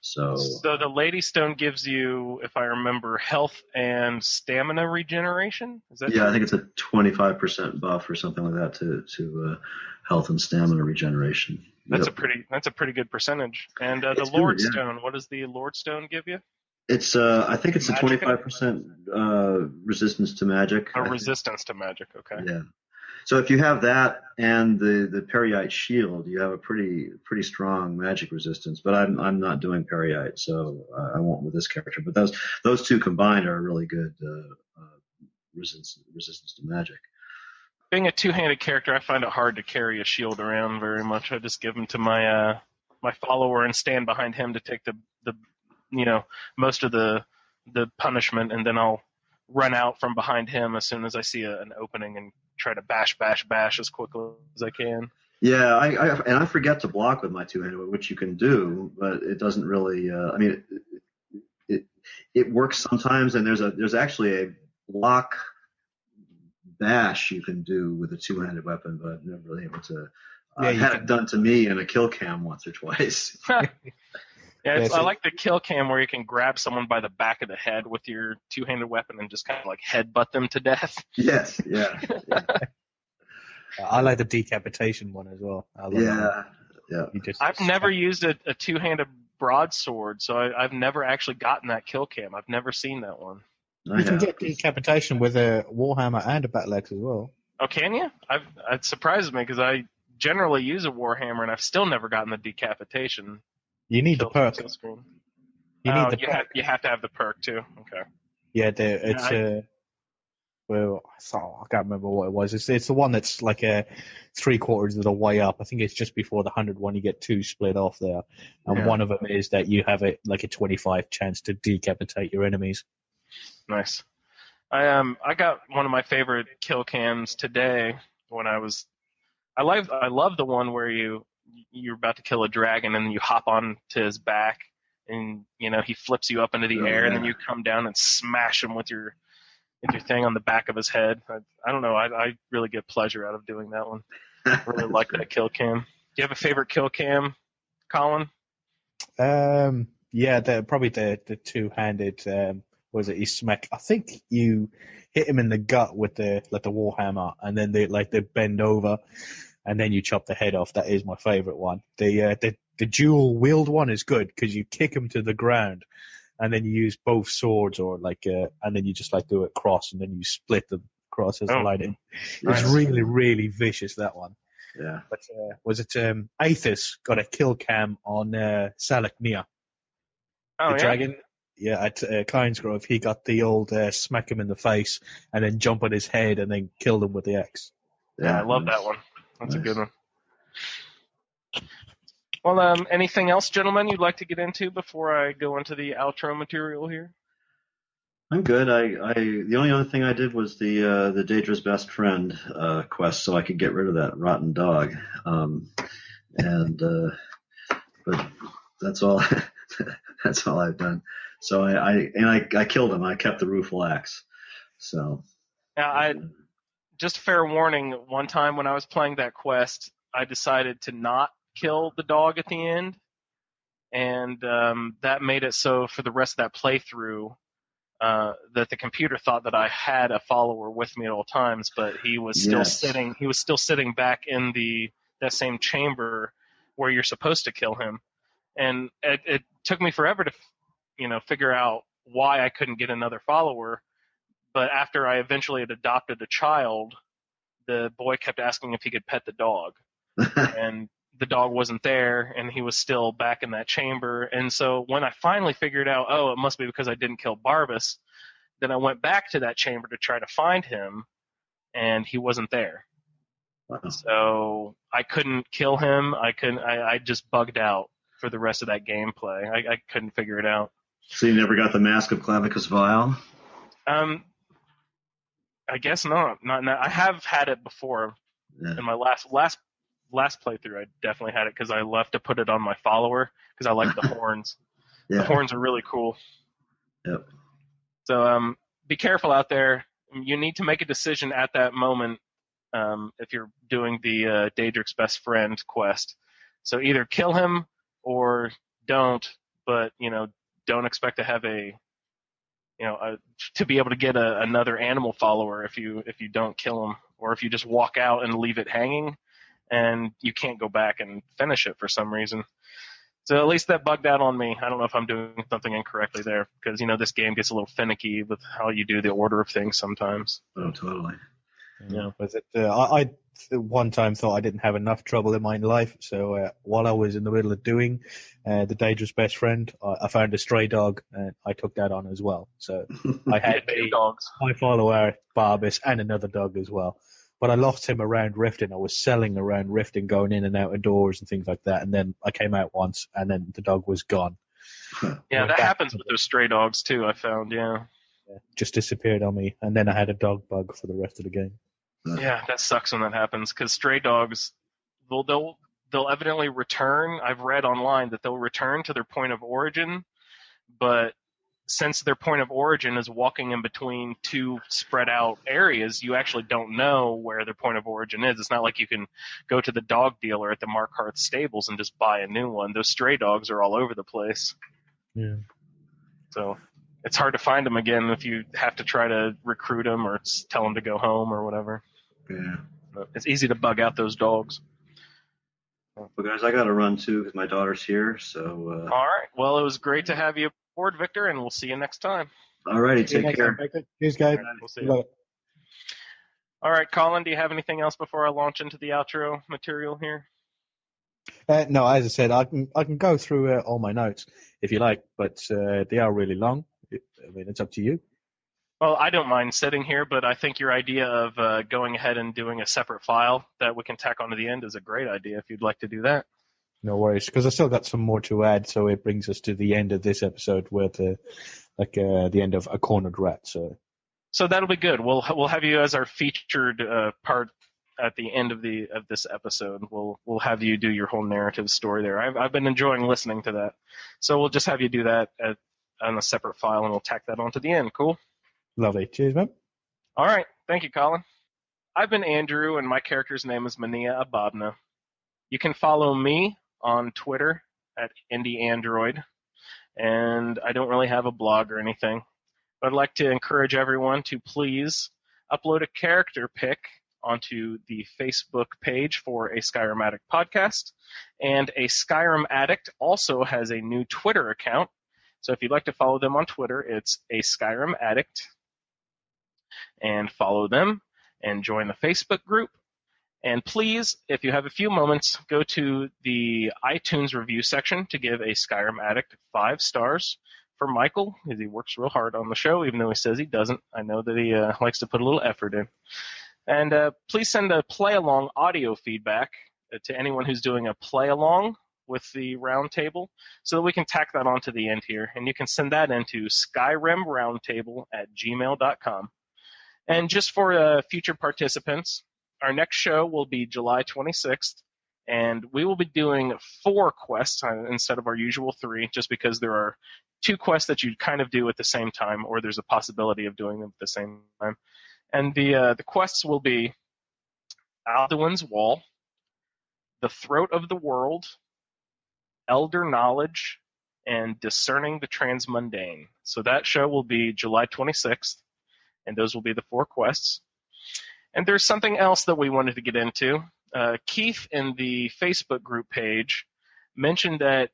Speaker 4: So
Speaker 3: the Lady Stone gives you, if I remember, health and stamina regeneration. Is that true?
Speaker 4: I think it's a 25% buff or something like that to health and stamina regeneration.
Speaker 3: That's a pretty good percentage. And the Lord Stone, what does the Lord Stone give you?
Speaker 4: It's I think it's a 25% resistance to magic.
Speaker 3: Resistance to magic. Okay.
Speaker 4: Yeah. So if you have that and the Periite shield, you have a pretty strong magic resistance. But I'm not doing Periite, so I won't with this character. But those two combined are a really good resistance to magic.
Speaker 3: Being a two-handed character, I find it hard to carry a shield around very much. I just give him to my my follower and stand behind him to take the most of the punishment, and then I'll run out from behind him as soon as I see an opening and try to bash as quickly as I can.
Speaker 4: Yeah, I forget to block with my two-handed, which you can do, but it doesn't really. I mean, it works sometimes, and there's actually a block bash you can do with a two-handed weapon, but I'm never really able to. I had it done to me in a kill cam once or twice.
Speaker 3: Yeah, I like the kill cam where you can grab someone by the back of the head with your two-handed weapon and just kind of like headbutt them to death.
Speaker 4: Yes, yeah.
Speaker 5: I like the decapitation one as well.
Speaker 4: Yeah.
Speaker 3: I've never used a two-handed broadsword, so I've never actually gotten that kill cam. I've never seen that one.
Speaker 5: You can get decapitation with a warhammer and a battle axe as well.
Speaker 3: Oh, can you? It surprises me because I generally use a warhammer and I've still never gotten the decapitation.
Speaker 5: You need the perk.
Speaker 3: You have to have the perk too. Okay.
Speaker 5: Yeah, well, I can't remember what it was. It's the one that's like a 3/4 of the way up. I think it's just before the 100 one. You get two split off there, and one of them is that you have a 25 chance to decapitate your enemies.
Speaker 3: Nice. I got one of my favorite kill cams today when I love the one where you're about to kill a dragon and you hop on to his back and he flips you up into the air and then you come down and smash him with your thing on the back of his head. I don't know. I really get pleasure out of doing that one. I really like that kill cam. Do you have a favorite kill cam, Colin?
Speaker 5: Yeah, probably the two-handed. Was it? You smack. I think you hit him in the gut with the warhammer, and then they bend over, and then you chop the head off. That is my favorite one. The dual wield one is good because you kick him to the ground, and then you use both swords or and then you just do it cross, and then you split them across as lightning. It's really, really vicious, that one.
Speaker 4: Yeah.
Speaker 5: But was it Aethys got a kill cam on Salak Nia,
Speaker 3: Oh,
Speaker 5: the
Speaker 3: yeah?
Speaker 5: dragon? Yeah, at Kynesgrove, he got the old smack him in the face and then jump on his head and then killed him with the axe.
Speaker 3: Yeah, I love
Speaker 4: nice.
Speaker 3: that one. That's a
Speaker 4: Nice.
Speaker 3: good one. Well, anything else, gentlemen, you'd like to get into before I go into the outro material here?
Speaker 4: I'm good. The only other thing I did was the Daedra's best friend quest, so I could get rid of that rotten dog. But that's all. That's all I've done. So I killed him. I kept the rueful axe. So.
Speaker 3: Now, just fair warning. One time when I was playing that quest, I decided to not kill the dog at the end, and that made it so for the rest of that playthrough. That the computer thought that I had a follower with me at all times, but he was still sitting. He was still sitting back in that same chamber where you're supposed to kill him, and it took me forever to, figure out why I couldn't get another follower. But after I eventually had adopted a child, the boy kept asking if he could pet the dog, and the dog wasn't there, and he was still back in that chamber. And so when I finally figured out, oh, it must be because I didn't kill Barbas, then I went back to that chamber to try to find him, and he wasn't there.
Speaker 4: Wow.
Speaker 3: So I couldn't kill him. I just bugged out for the rest of that gameplay. I couldn't figure it out.
Speaker 4: So you never got the Mask of Clavicus Vile?
Speaker 3: I guess not. Not. I have had it before.
Speaker 4: Yeah.
Speaker 3: In my last playthrough, I definitely had it because I left to put it on my follower because I like the horns.
Speaker 4: Yeah.
Speaker 3: The horns are really cool.
Speaker 4: Yep.
Speaker 3: So be careful out there. You need to make a decision at that moment if you're doing the Daedric's best friend quest. So either kill him or don't, but don't expect to have to be able to get another animal follower if you don't kill him, or if you just walk out and leave it hanging and you can't go back and finish it for some reason. So at least that bugged out on me. I don't know if I'm doing something incorrectly there, because this game gets a little finicky with how you do the order of things sometimes.
Speaker 4: Oh, totally.
Speaker 5: Yeah. Was it? I one time thought I didn't have enough trouble in my life, so while I was in the middle of doing the Daedra's best friend, I found a stray dog and I took that on as well. So I had
Speaker 3: two dogs.
Speaker 5: My follower Barbas and another dog as well. But I lost him around Riften. I was selling around Riften, going in and out of doors and things like that. And then I came out once, and then the dog was gone.
Speaker 3: Yeah, that happens with those stray dogs too, I found, yeah.
Speaker 5: Just disappeared on me, and then I had a dog bug for the rest of the game.
Speaker 3: Yeah, that sucks when that happens, because stray dogs, they'll evidently return. I've read online that they'll return to their point of origin, but since their point of origin is walking in between two spread out areas, you actually don't know where their point of origin is. It's not like you can go to the dog dealer at the Markarth stables and just buy a new one. Those stray dogs are all over the place.
Speaker 5: Yeah.
Speaker 3: So it's hard to find them again if you have to try to recruit them or tell them to go home or whatever.
Speaker 4: Yeah.
Speaker 3: But it's easy to bug out those dogs.
Speaker 4: Well, guys, I got to run too because my daughter's here. So.
Speaker 3: All right. Well, it was great to have you aboard, Victor, and we'll see you next time.
Speaker 4: All righty. Take care.
Speaker 5: Cheers, guys.
Speaker 3: All right, we'll see you. All right, Colin, do you have anything else before I launch into the outro material here?
Speaker 5: No, as I said, I can go through all my notes if you like, but they are really long. I mean, it's up to you.
Speaker 3: Well, I don't mind sitting here, but I think your idea of going ahead and doing a separate file that we can tack onto the end is a great idea if you'd like to do that.
Speaker 5: No worries, because I still got some more to add, so it brings us to the end of this episode with the end of A Cornered Rat.
Speaker 3: So that'll be good. We'll have you as our featured part at the end of this episode. We'll have you do your whole narrative story there. I've been enjoying listening to that. So we'll just have you do that on a separate file, and we'll tack that onto the end. Cool?
Speaker 5: Lovely. Cheers, man.
Speaker 3: All right. Thank you, Colin. I've been Andrew, and my character's name is Mania Ababna. You can follow me on Twitter at IndieAndroid, and I don't really have a blog or anything. But I'd like to encourage everyone to please upload a character pic onto the Facebook page for a Skyrim Addict podcast. And a Skyrim Addict also has a new Twitter account. So if you'd like to follow them on Twitter, it's a Skyrim Addict. And follow them and join the Facebook group. And please, if you have a few moments, go to the iTunes review section to give a Skyrim Addict 5 stars for Michael, because he works real hard on the show, even though he says he doesn't. I know that he likes to put a little effort in. And please send a play-along audio feedback to anyone who's doing a play-along with the roundtable so that we can tack that onto the end here. And you can send that into skyrimroundtable@gmail.com. And just for future participants, our next show will be July 26th, and we will be doing 4 quests instead of our usual 3, just because there are 2 quests that you kind of do at the same time, or there's a possibility of doing them at the same time. And the quests will be Alduin's Wall, The Throat of the World, Elder Knowledge, and Discerning the Transmundane. So that show will be July 26th, and those will be the 4 quests. And there's something else that we wanted to get into. Keith in the Facebook group page mentioned that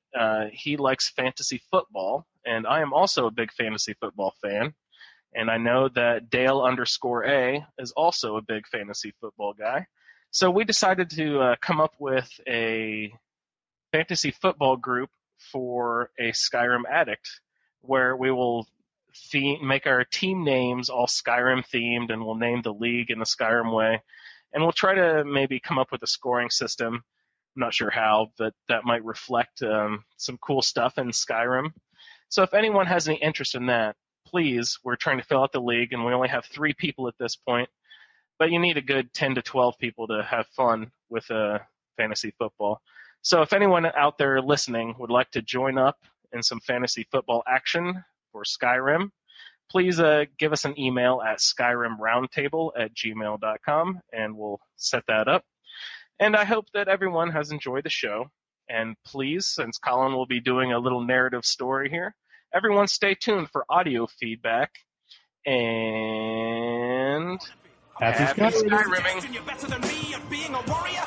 Speaker 3: he likes fantasy football, and I am also a big fantasy football fan. And I know that Dale_A is also a big fantasy football guy. So we decided to come up with a fantasy football group for a Skyrim Addict, where we will make our team names all Skyrim themed, and we'll name the league in the Skyrim way. And we'll try to maybe come up with a scoring system. I'm not sure how, but that might reflect some cool stuff in Skyrim. So if anyone has any interest in that, please, we're trying to fill out the league, and we only have 3 people at this point. But you need a good 10 to 12 people to have fun with fantasy football. So if anyone out there listening would like to join up in some fantasy football action for Skyrim, please give us an email at skyrimroundtable@gmail.com, and we'll set that up. And I hope that everyone has enjoyed the show. And please, since Colin will be doing a little narrative story here, everyone stay tuned for audio feedback. And happy Skyrimming.
Speaker 2: You're better than me at being a warrior.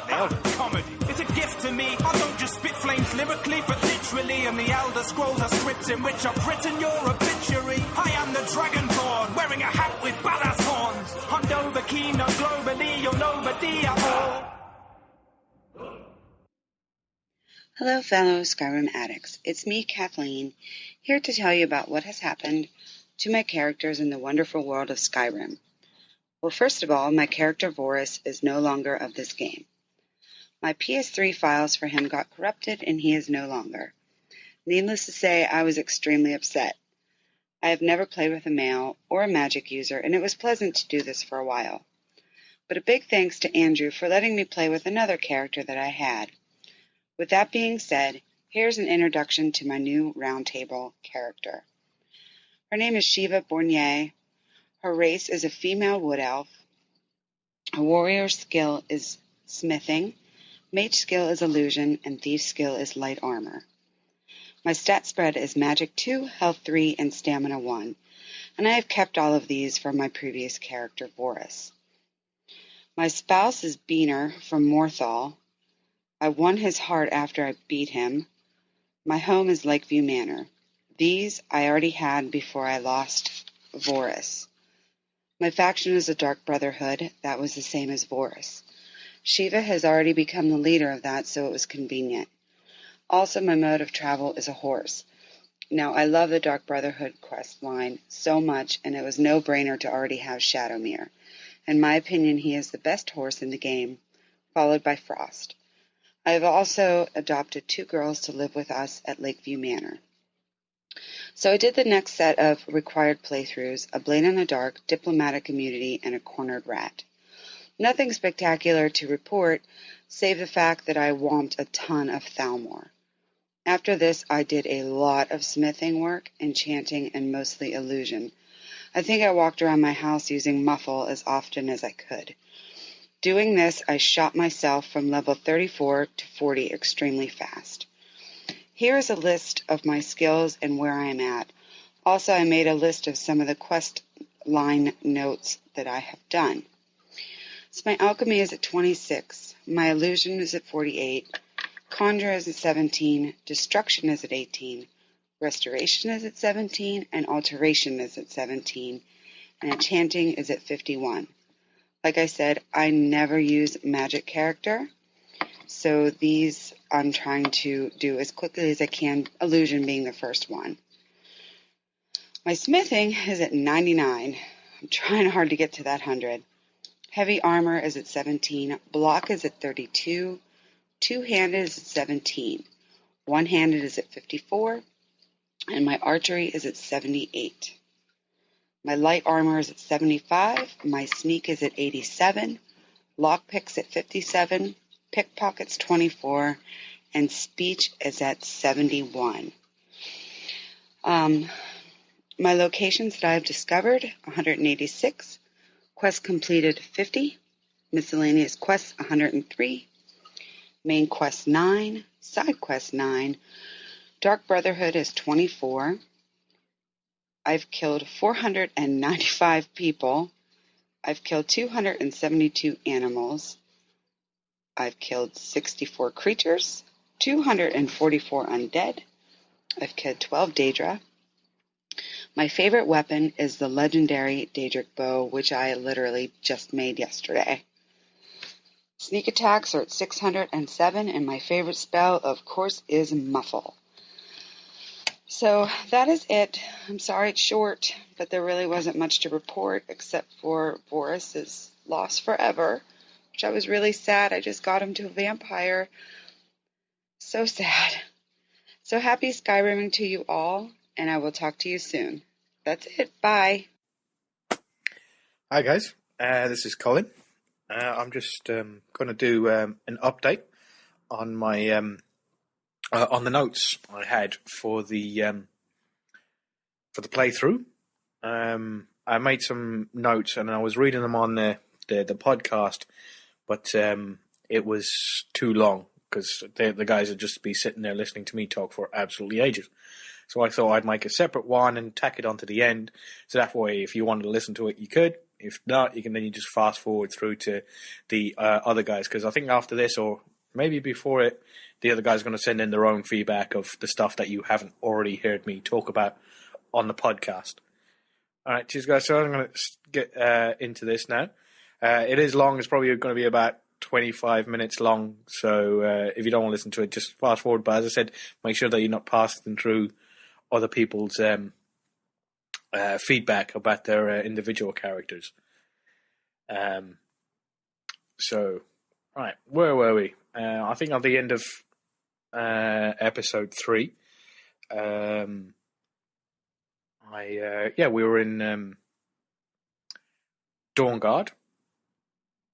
Speaker 2: Comedy. It's a gift to me. I don't just spit flames lyrically, but literally. And the Elder Scrolls are scripts in which I've written your obituary. I am the Dragonborn, wearing a hat with badass horns. I'm Dovahkiin, not globally, you're nobody at all.
Speaker 6: Hello, fellow Skyrim addicts. It's me, Kathleen, here to tell you about what has happened to my characters in the wonderful world of Skyrim. Well, first of all, my character Vorus is no longer of this game. My PS3 files for him got corrupted, and he is no longer. Needless to say, I was extremely upset. I have never played with a male or a magic user, and it was pleasant to do this for a while. But a big thanks to Andrew for letting me play with another character that I had. With that being said, here's an introduction to my new roundtable character. Her name is Shiva Bornier. Her race is a female wood elf. Her warrior skill is smithing, mage skill is illusion, and thief skill is light armor. My stat spread is magic 2, health 3, and stamina 1, and I have kept all of these from my previous character, Boris. My spouse is Beaner from Morthal. I won his heart after I beat him. My home is Lakeview Manor. These I already had before I lost Vorus. My faction is the Dark Brotherhood. That was the same as Vorus. Shiva has already become the leader of that, so it was convenient. Also, my mode of travel is a horse. Now, I love the Dark Brotherhood quest line so much, and it was no-brainer to already have Shadowmere. In my opinion, he is the best horse in the game, followed by Frost. I have also adopted 2 girls to live with us at Lakeview Manor. So I did the next set of required playthroughs, a Blade in the Dark, Diplomatic Immunity, and a Cornered Rat. Nothing spectacular to report, save the fact that I whomped a ton of Thalmor. After this, I did a lot of smithing work, enchanting, and mostly illusion. I think I walked around my house using Muffle as often as I could. Doing this, I shot myself from level 34 to 40 extremely fast. Here is a list of my skills and where I am at. Also, I made a list of some of the quest line notes that I have done. So my alchemy is at 26, my illusion is at 48, conjure is at 17, destruction is at 18, restoration is at 17, and alteration is at 17, and enchanting is at 51. Like I said, I never use magic character. So these I'm trying to do as quickly as I can, illusion being the first one. My smithing is at 99. I'm trying hard to get to that 100. Heavy armor is at 17. Block is at 32. Two-handed is at 17. One-handed is at 54. And my archery is at 78. My light armor is at 75. My sneak is at 87. Lockpicks at 57. Pickpockets 24. And speech is at 71. My locations that I've discovered, 186. Quest completed 50. Miscellaneous quests 103. Main quest 9. Side quest 9. Dark Brotherhood is 24. I've killed 495 people. I've killed 272 animals. I've killed 64 creatures, 244 undead. I've killed 12 Daedra. My favorite weapon is the legendary Daedric bow, which I literally just made yesterday. Sneak attacks are at 607, and my favorite spell, of course, is Muffle. So that is it. I'm sorry it's short, but there really wasn't much to report except for Boris is lost forever, which I was really sad. I just got him to a vampire. So sad. So happy Skyrimming to you all, and I will talk to you soon. That's it. Bye.
Speaker 7: Hi guys, this is Colin. I'm just going to do an update on my on the notes I had for the playthrough. I made some notes and I was reading them on the podcast, but it was too long because the guys would just be sitting there listening to me talk for absolutely ages. So I thought I'd make a separate one and tack it onto the end, so that way if you wanted to listen to it, you could. If not, you just fast forward through to the other guys, because I think after this, or maybe before it, the other guys are going to send in their own feedback of the stuff that you haven't already heard me talk about on the podcast. All right, cheers guys. So I'm going to get into this now. It is long. It's probably going to be about 25 minutes long. So if you don't want to listen to it, just fast forward. But as I said, make sure that you're not passing through other people's feedback about their individual characters. So, right, where were we? I think at the end of episode 3, we were in Dawnguard,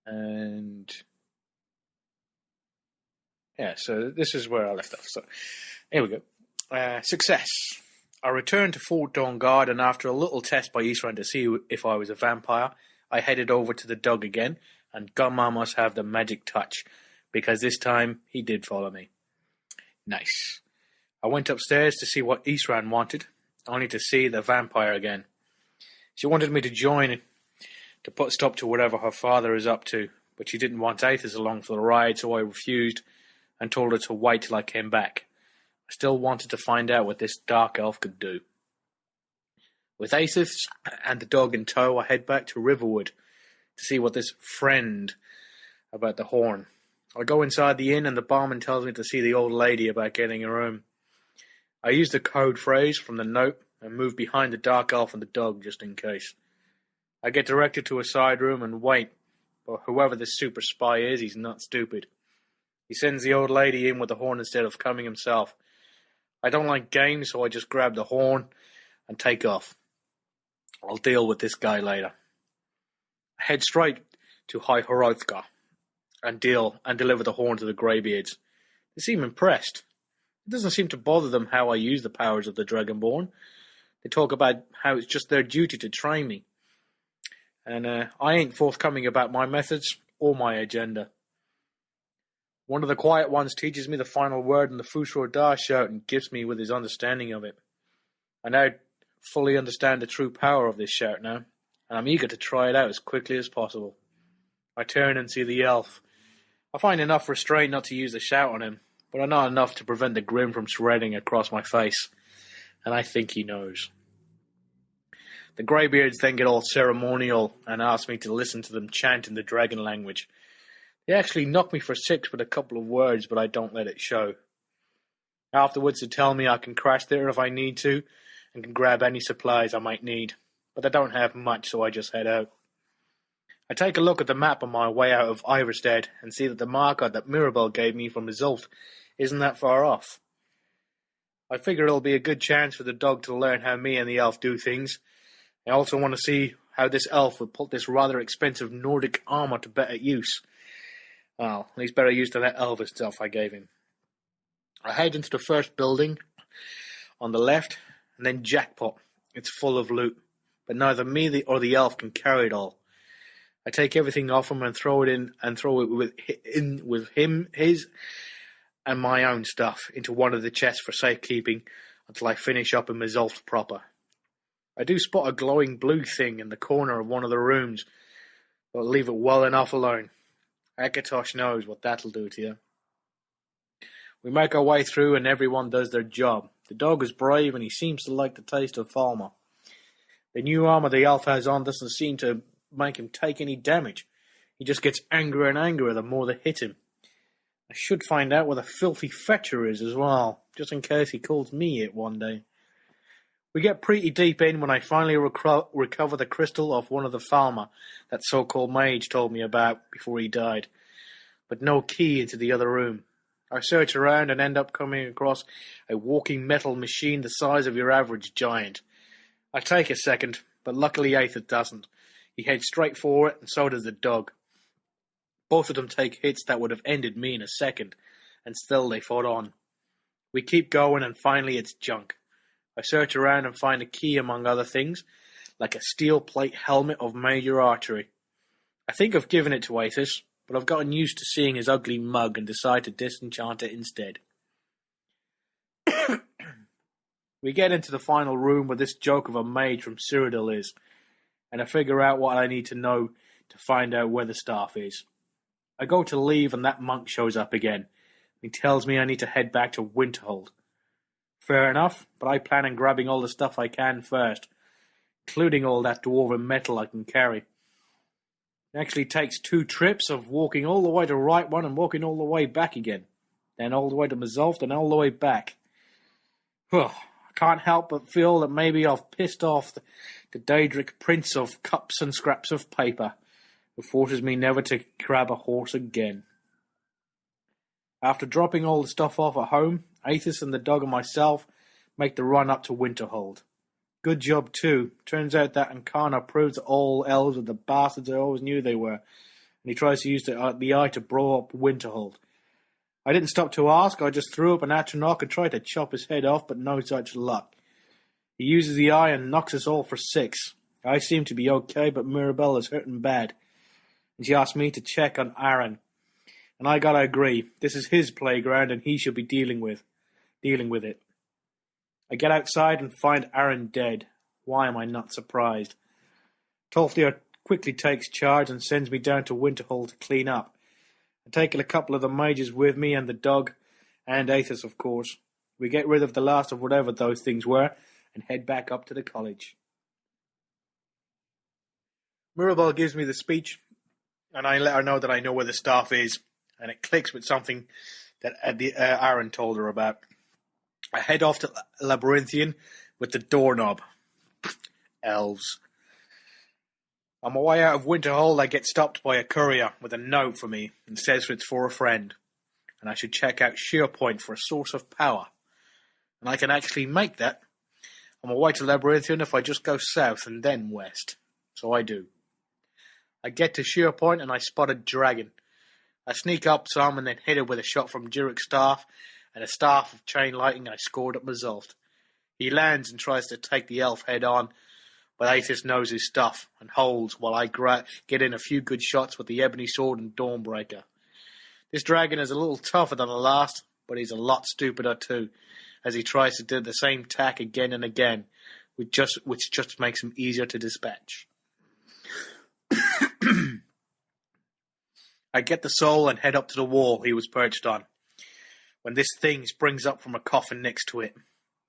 Speaker 7: and so this is where I left off. So, here we go. Success. I returned to Fort Dawnguard, and after a little test by Eastran to see if I was a vampire, I headed over to the dog again, and Gunma must have the magic touch, because this time he did follow me. Nice. I went upstairs to see what Eastran wanted, only to see the vampire again. She wanted me to join to put stop to whatever her father is up to, but she didn't want Aethys along for the ride, so I refused and told her to wait till I came back. I still wanted to find out what this dark elf could do. With Aethys and the dog in tow, I head back to Riverwood to see what this friend about the horn. I go inside the inn and the barman tells me to see the old lady about getting a room. I use the code phrase from the note and move behind the dark elf and the dog just in case. I get directed to a side room and wait, but whoever this super spy is, he's not stupid. He sends the old lady in with the horn instead of coming himself. I don't like games, so I just grab the horn and take off. I'll deal with this guy later. I head straight to High Horothka and deliver the horn to the Greybeards. They seem impressed. It doesn't seem to bother them how I use the powers of the Dragonborn. They talk about how it's just their duty to train me. And I ain't forthcoming about my methods or my agenda. One of the quiet ones teaches me the final word in the Fusro Da shout and gifts me with his understanding of it. I now fully understand the true power of this shout now, and I'm eager to try it out as quickly as possible. I turn and see the elf. I find enough restraint not to use the shout on him, but not enough to prevent the grin from spreading across my face, and I think he knows. The greybeards then get all ceremonial and ask me to listen to them chant in the dragon language. They actually knock me for 6 with a couple of words, but I don't let it show. Afterwards, they tell me I can crash there if I need to, and can grab any supplies I might need. But I don't have much, so I just head out. I take a look at the map on my way out of Iverstead, and see that the marker that Mirabel gave me from Isolde isn't that far off. I figure it'll be a good chance for the dog to learn how me and the elf do things. I also want to see how this elf would put this rather expensive Nordic armour to better use. Well, he's better used than that Elvis stuff I gave him. I head into the first building on the left, and then jackpot. It's full of loot, but neither me or the elf can carry it all. I take everything off him and throw it with his and my own stuff into one of the chests for safekeeping until I finish up in Isolde proper. I do spot a glowing blue thing in the corner of one of the rooms, but I'll leave it well enough alone. Akatosh knows what that'll do to you. We make our way through and everyone does their job. The dog is brave and he seems to like the taste of Falmer. The new armour the elf has on doesn't seem to make him take any damage. He just gets angrier and angrier the more they hit him. I should find out where the filthy fetcher is as well, just in case he calls me it one day. We get pretty deep in when I finally recover the crystal off one of the Falmer that so-called mage told me about before he died, but no key into the other room. I search around and end up coming across a walking metal machine the size of your average giant. I take a second, but luckily Aether doesn't. He heads straight for it, and so does the dog. Both of them take hits that would have ended me in a second, and still they fought on. We keep going, and finally it's junk. I search around and find a key among other things, like a steel plate helmet of major archery. I think I've given it to Aethys, but I've gotten used to seeing his ugly mug and decide to disenchant it instead. We get into the final room where this joke of a mage from Cyrodiil is, and I figure out what I need to know to find out where the staff is. I go to leave and that monk shows up again. He tells me I need to head back to Winterhold. Fair enough, but I plan on grabbing all the stuff I can first, including all that dwarven metal I can carry. It actually takes 2 trips of walking all the way to Right One and walking all the way back again, then all the way to Isolde and all the way back. I can't help but feel that maybe I've pissed off the Daedric Prince of Cups and Scraps of Paper, who forces me never to grab a horse again. After dropping all the stuff off at home, Aethys and the dog and myself make the run up to Winterhold. Good job too. Turns out that Ancana proves that all elves are the bastards I always knew they were, and he tries to use the eye to blow up Winterhold. I didn't stop to ask, I just threw up an Atronach and tried to chop his head off, but no such luck. He uses the eye and knocks us all for 6. I seem to be okay, but Mirabel is hurting bad, and she asked me to check on Aaron. And I gotta agree, this is his playground and he should be dealing with it. I get outside and find Aaron dead. Why am I not surprised? Tolfdir quickly takes charge and sends me down to Winterhold to clean up. I take a couple of the mages with me and the dog, and Aethys, of course. We get rid of the last of whatever those things were and head back up to the college. Mirabel gives me the speech, and I let her know that I know where the staff is, and it clicks with something that Aaron told her about. I head off to Labyrinthian with the doorknob. Elves. On my way out of Winterhold, I get stopped by a courier with a note for me and says it's for a friend, and I should check out Sheerpoint for a source of power. And I can actually make that on my way to Labyrinthian if I just go south and then west. So I do. I get to Sheerpoint and I spot a dragon. I sneak up some and then hit it with a shot from Jurik's staff and a staff of chain lightning I scored at Isolde. He lands and tries to take the elf head on, but Aethys knows his stuff and holds while I get in a few good shots with the ebony sword and Dawnbreaker. This dragon is a little tougher than the last, but he's a lot stupider too, as he tries to do the same tack again and again, which just makes him easier to dispatch. I get the soul and head up to the wall he was perched on, when this thing springs up from a coffin next to it.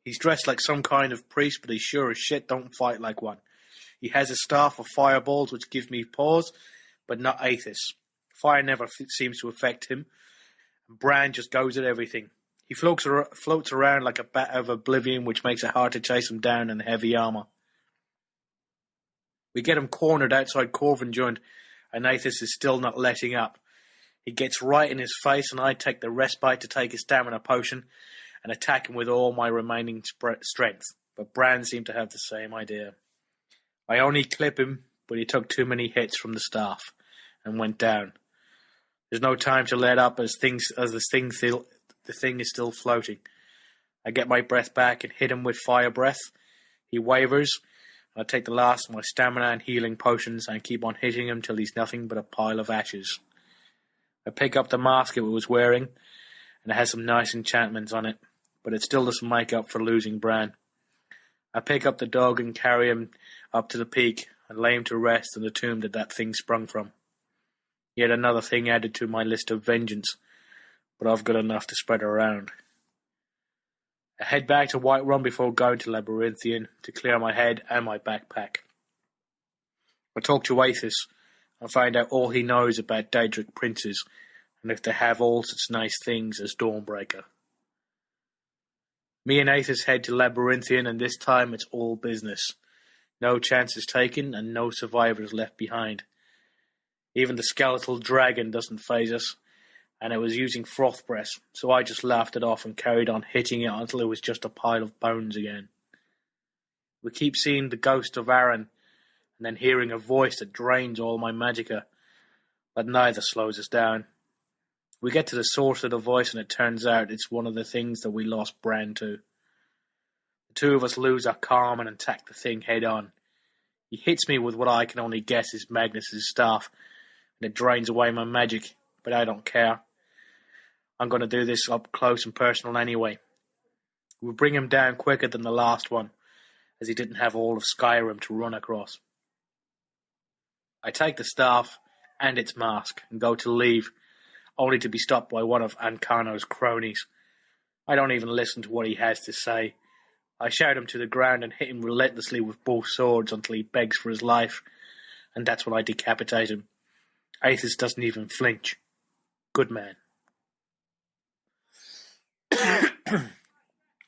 Speaker 7: He's dressed like some kind of priest, but he sure as shit don't fight like one. He has a staff of fireballs which give me pause, but not Aethys. Fire never seems to affect him. Bran just goes at everything. He floats around like a bat of oblivion, which makes it hard to chase him down in heavy armour. We get him cornered outside Corvin Joint, and Aethys is still not letting up. He gets right in his face, and I take the respite to take his stamina potion and attack him with all my remaining strength. But Bran seemed to have the same idea. I only clip him, but he took too many hits from the staff and went down. There's no time to let up as the thing is still floating. I get my breath back and hit him with fire breath. He wavers. I take the last of my stamina and healing potions and keep on hitting him till he's nothing but a pile of ashes. I pick up the mask it was wearing, and it has some nice enchantments on it, but it still doesn't make up for losing Bran. I pick up the dog and carry him up to the peak and lay him to rest in the tomb that thing sprung from. Yet another thing added to my list of vengeance, but I've got enough to spread around. I head back to Whiterun before going to Labyrinthian to clear my head and my backpack. I talk to Aethys and find out all he knows about Daedric princes and if they have all such nice things as Dawnbreaker. Me and Aethys head to Labyrinthian, and this time it's all business. No chances taken and no survivors left behind. Even the skeletal dragon doesn't faze us, and it was using froth breath, so I just laughed it off and carried on hitting it until it was just a pile of bones again. We keep seeing the ghost of Aaron, and then hearing a voice that drains all my magicka, but neither slows us down. We get to the source of the voice, and it turns out it's one of the things that we lost Bran to. The two of us lose our calm and attack the thing head on. He hits me with what I can only guess is Magnus's staff, and it drains away my magic, but I don't care. I'm going to do this up close and personal anyway. We'll bring him down quicker than the last one, as he didn't have all of Skyrim to run across. I take the staff and its mask and go to leave, only to be stopped by one of Ancano's cronies. I don't even listen to what he has to say. I shout him to the ground and hit him relentlessly with both swords until he begs for his life, and that's when I decapitate him. Aethys doesn't even flinch. Good man.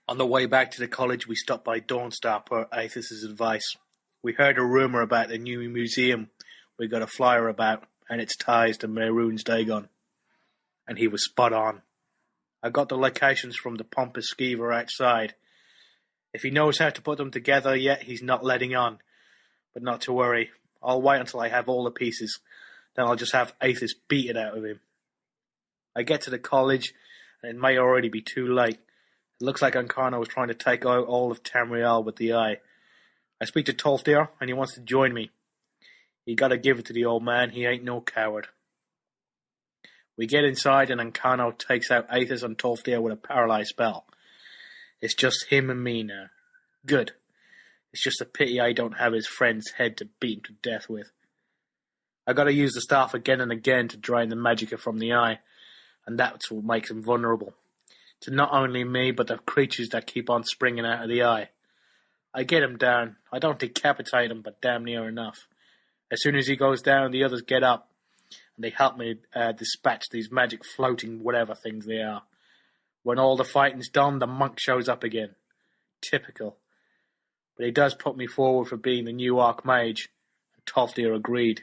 Speaker 7: On the way back to the college, we stopped by Dawnstar per Aethys' advice. We heard a rumour about the new museum we got a flyer about, and its ties to Mehrunes Dagon. And he was spot on. I got the locations from the pompous skeever outside. If he knows how to put them together yet, he's not letting on. But not to worry. I'll wait until I have all the pieces. Then I'll just have Aethys beat it out of him. I get to the college, and it may already be too late. It looks like Ancano was trying to take out all of Tamriel with the eye. I speak to Tolfdir, and he wants to join me. You gotta give it to the old man, he ain't no coward. We get inside, and Ancano takes out Aethys and Tolfdir with a paralyzed spell. It's just him and me now. Good. It's just a pity I don't have his friend's head to beat him to death with. I gotta use the staff again and again to drain the magicka from the eye, and that's what makes him vulnerable. To not only me, but the creatures that keep on springing out of the eye. I get him down. I don't decapitate him, but damn near enough. As soon as he goes down, the others get up, and they help me dispatch these magic floating whatever things they are. When all the fighting's done, the monk shows up again. Typical. But he does put me forward for being the new Archmage, and Tolfdir agreed.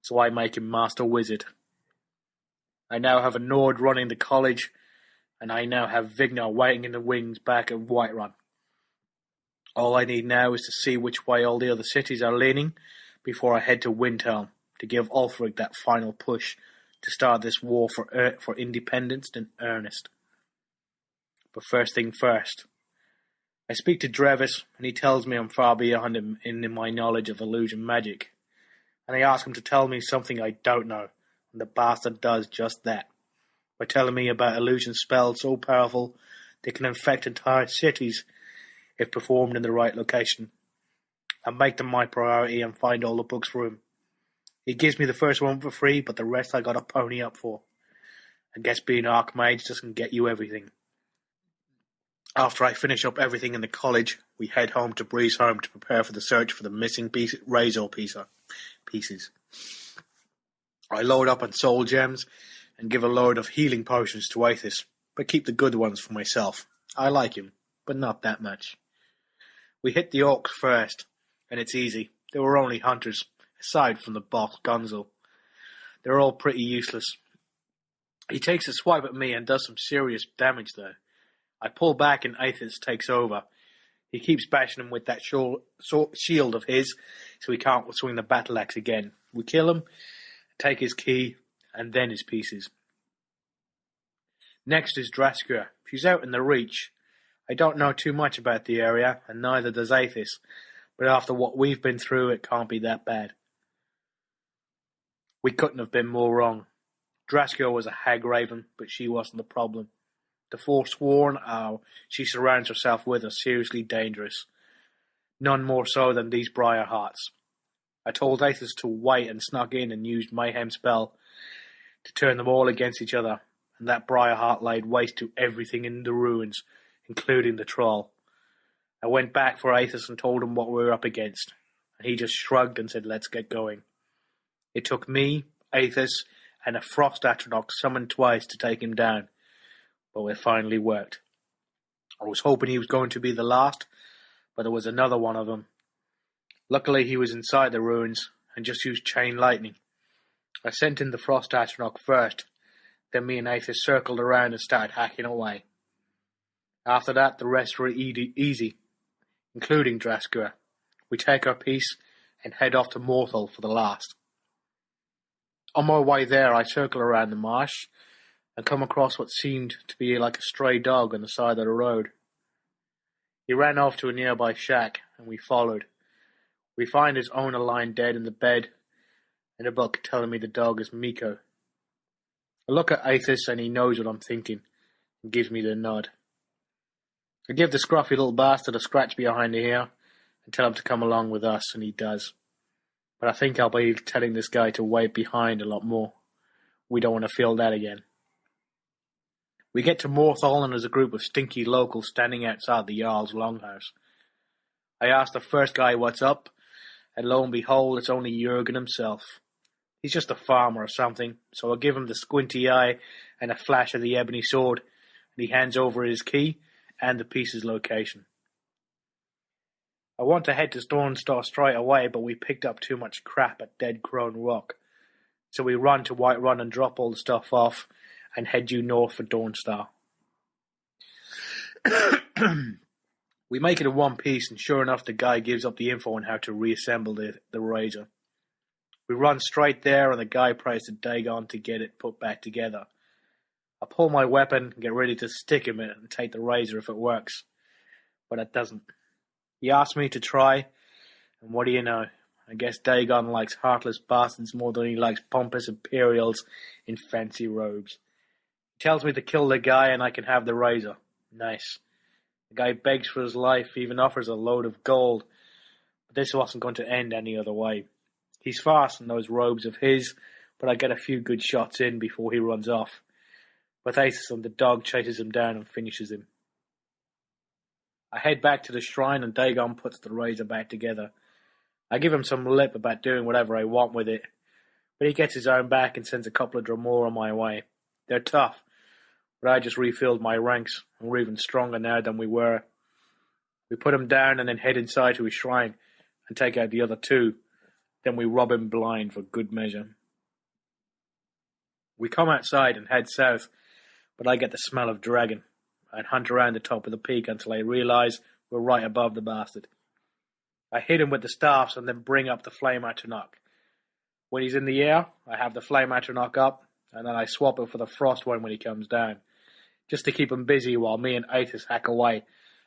Speaker 7: So I make him Master Wizard. I now have a Nord running the college, and I now have Vignar waiting in the wings back at Whiterun. All I need now is to see which way all the other cities are leaning before I head to Windhelm to give Ulfric that final push to start this war for independence in earnest. But first thing first. I speak to Drevis, and he tells me I'm far beyond him in my knowledge of illusion magic. And I ask him to tell me something I don't know, and the bastard does just that, by telling me about illusion spells so powerful they can infect entire cities if performed in the right location. I make them my priority and find all the books for him. He gives me the first one for free, but the rest I got to pony up for. I guess being Archmage doesn't get you everything. After I finish up everything in the college, we head home to Breeze home to prepare for the search for the missing razor pieces. I load up on soul gems and give a load of healing potions to Aethys, but keep the good ones for myself. I like him, but not that much. We hit the orcs first, and it's easy. They were only hunters, aside from the boss Gonzo. They're all pretty useless. He takes a swipe at me and does some serious damage though. I pull back and Aethys takes over. He keeps bashing him with that shield of his, so he can't swing the battle axe again. We kill him, take his key, and then his pieces. Next is Draskua. She's out in the Reach. I don't know too much about the area, and neither does Aethys, but after what we've been through, it can't be that bad. We couldn't have been more wrong. Draskua was a hag raven, but she wasn't the problem. The forsworn she surrounds herself with are seriously dangerous. None more so than these Briar Hearts. I told Aethys to wait and snuck in and used Mayhem spell to turn them all against each other, and that Briar Heart laid waste to everything in the ruins, including the troll. I went back for Aethys and told him what we were up against, and he just shrugged and said, let's get going. It took me, Aethys, and a frost atronach summoned twice to take him down, but it finally worked. I was hoping he was going to be the last, but there was another one of them. Luckily he was inside the ruins and just used chain lightning. I sent in the frost atronach first, then me and Aethys circled around and started hacking away. After that the rest were easy, including Draskua. We take our piece and head off to Morthal for the last. On my way there I circle around the marsh and come across what seemed to be like a stray dog on the side of the road. He ran off to a nearby shack, and we followed. We find his owner lying dead in the bed, and a book telling me the dog is Miko. I look at Aethys, and he knows what I'm thinking, and gives me the nod. I give the scruffy little bastard a scratch behind the ear, and tell him to come along with us, and he does. But I think I'll be telling this guy to wait behind a lot more. We don't want to feel that again. We get to Morthal and there's a group of stinky locals standing outside the Jarl's longhouse. I ask the first guy what's up, and lo and behold, it's only Jurgen himself. He's just a farmer or something, so I give him the squinty eye and a flash of the ebony sword, and he hands over his key and the piece's location. I want to head to Stormstar straight away, but we picked up too much crap at Dead Crone Rock, so we run to Whiterun and drop all the stuff off, and head due north for Dawnstar. We make it in one piece, and sure enough the guy gives up the info on how to reassemble the razor. We run straight there, and the guy prays to Dagon to get it put back together. I pull my weapon and get ready to stick him in it and take the razor if it works, but it doesn't. He asks me to try, and what do you know? I guess Dagon likes heartless bastards more than he likes pompous Imperials in fancy robes. He tells me to kill the guy and I can have the razor. Nice. The guy begs for his life, even offers a load of gold. But this wasn't going to end any other way. He's fast in those robes of his, but I get a few good shots in before he runs off. But Aethys and the dog chases him down and finishes him. I head back to the shrine and Dagon puts the razor back together. I give him some lip about doing whatever I want with it, but he gets his own back and sends a couple of Dremora my way. They're tough, but I just refilled my ranks, and we're even stronger now than we were. We put him down and then head inside to his shrine and take out the other two. Then we rob him blind for good measure. We come outside and head south, but I get the smell of dragon and hunt around the top of the peak until I realise we're right above the bastard. I hit him with the staffs and then bring up the Flame Atronach. When he's in the air, I have the Flame Atronach up, and then I swap it for the Frost one when he comes down, just to keep him busy while me and Aethys hack away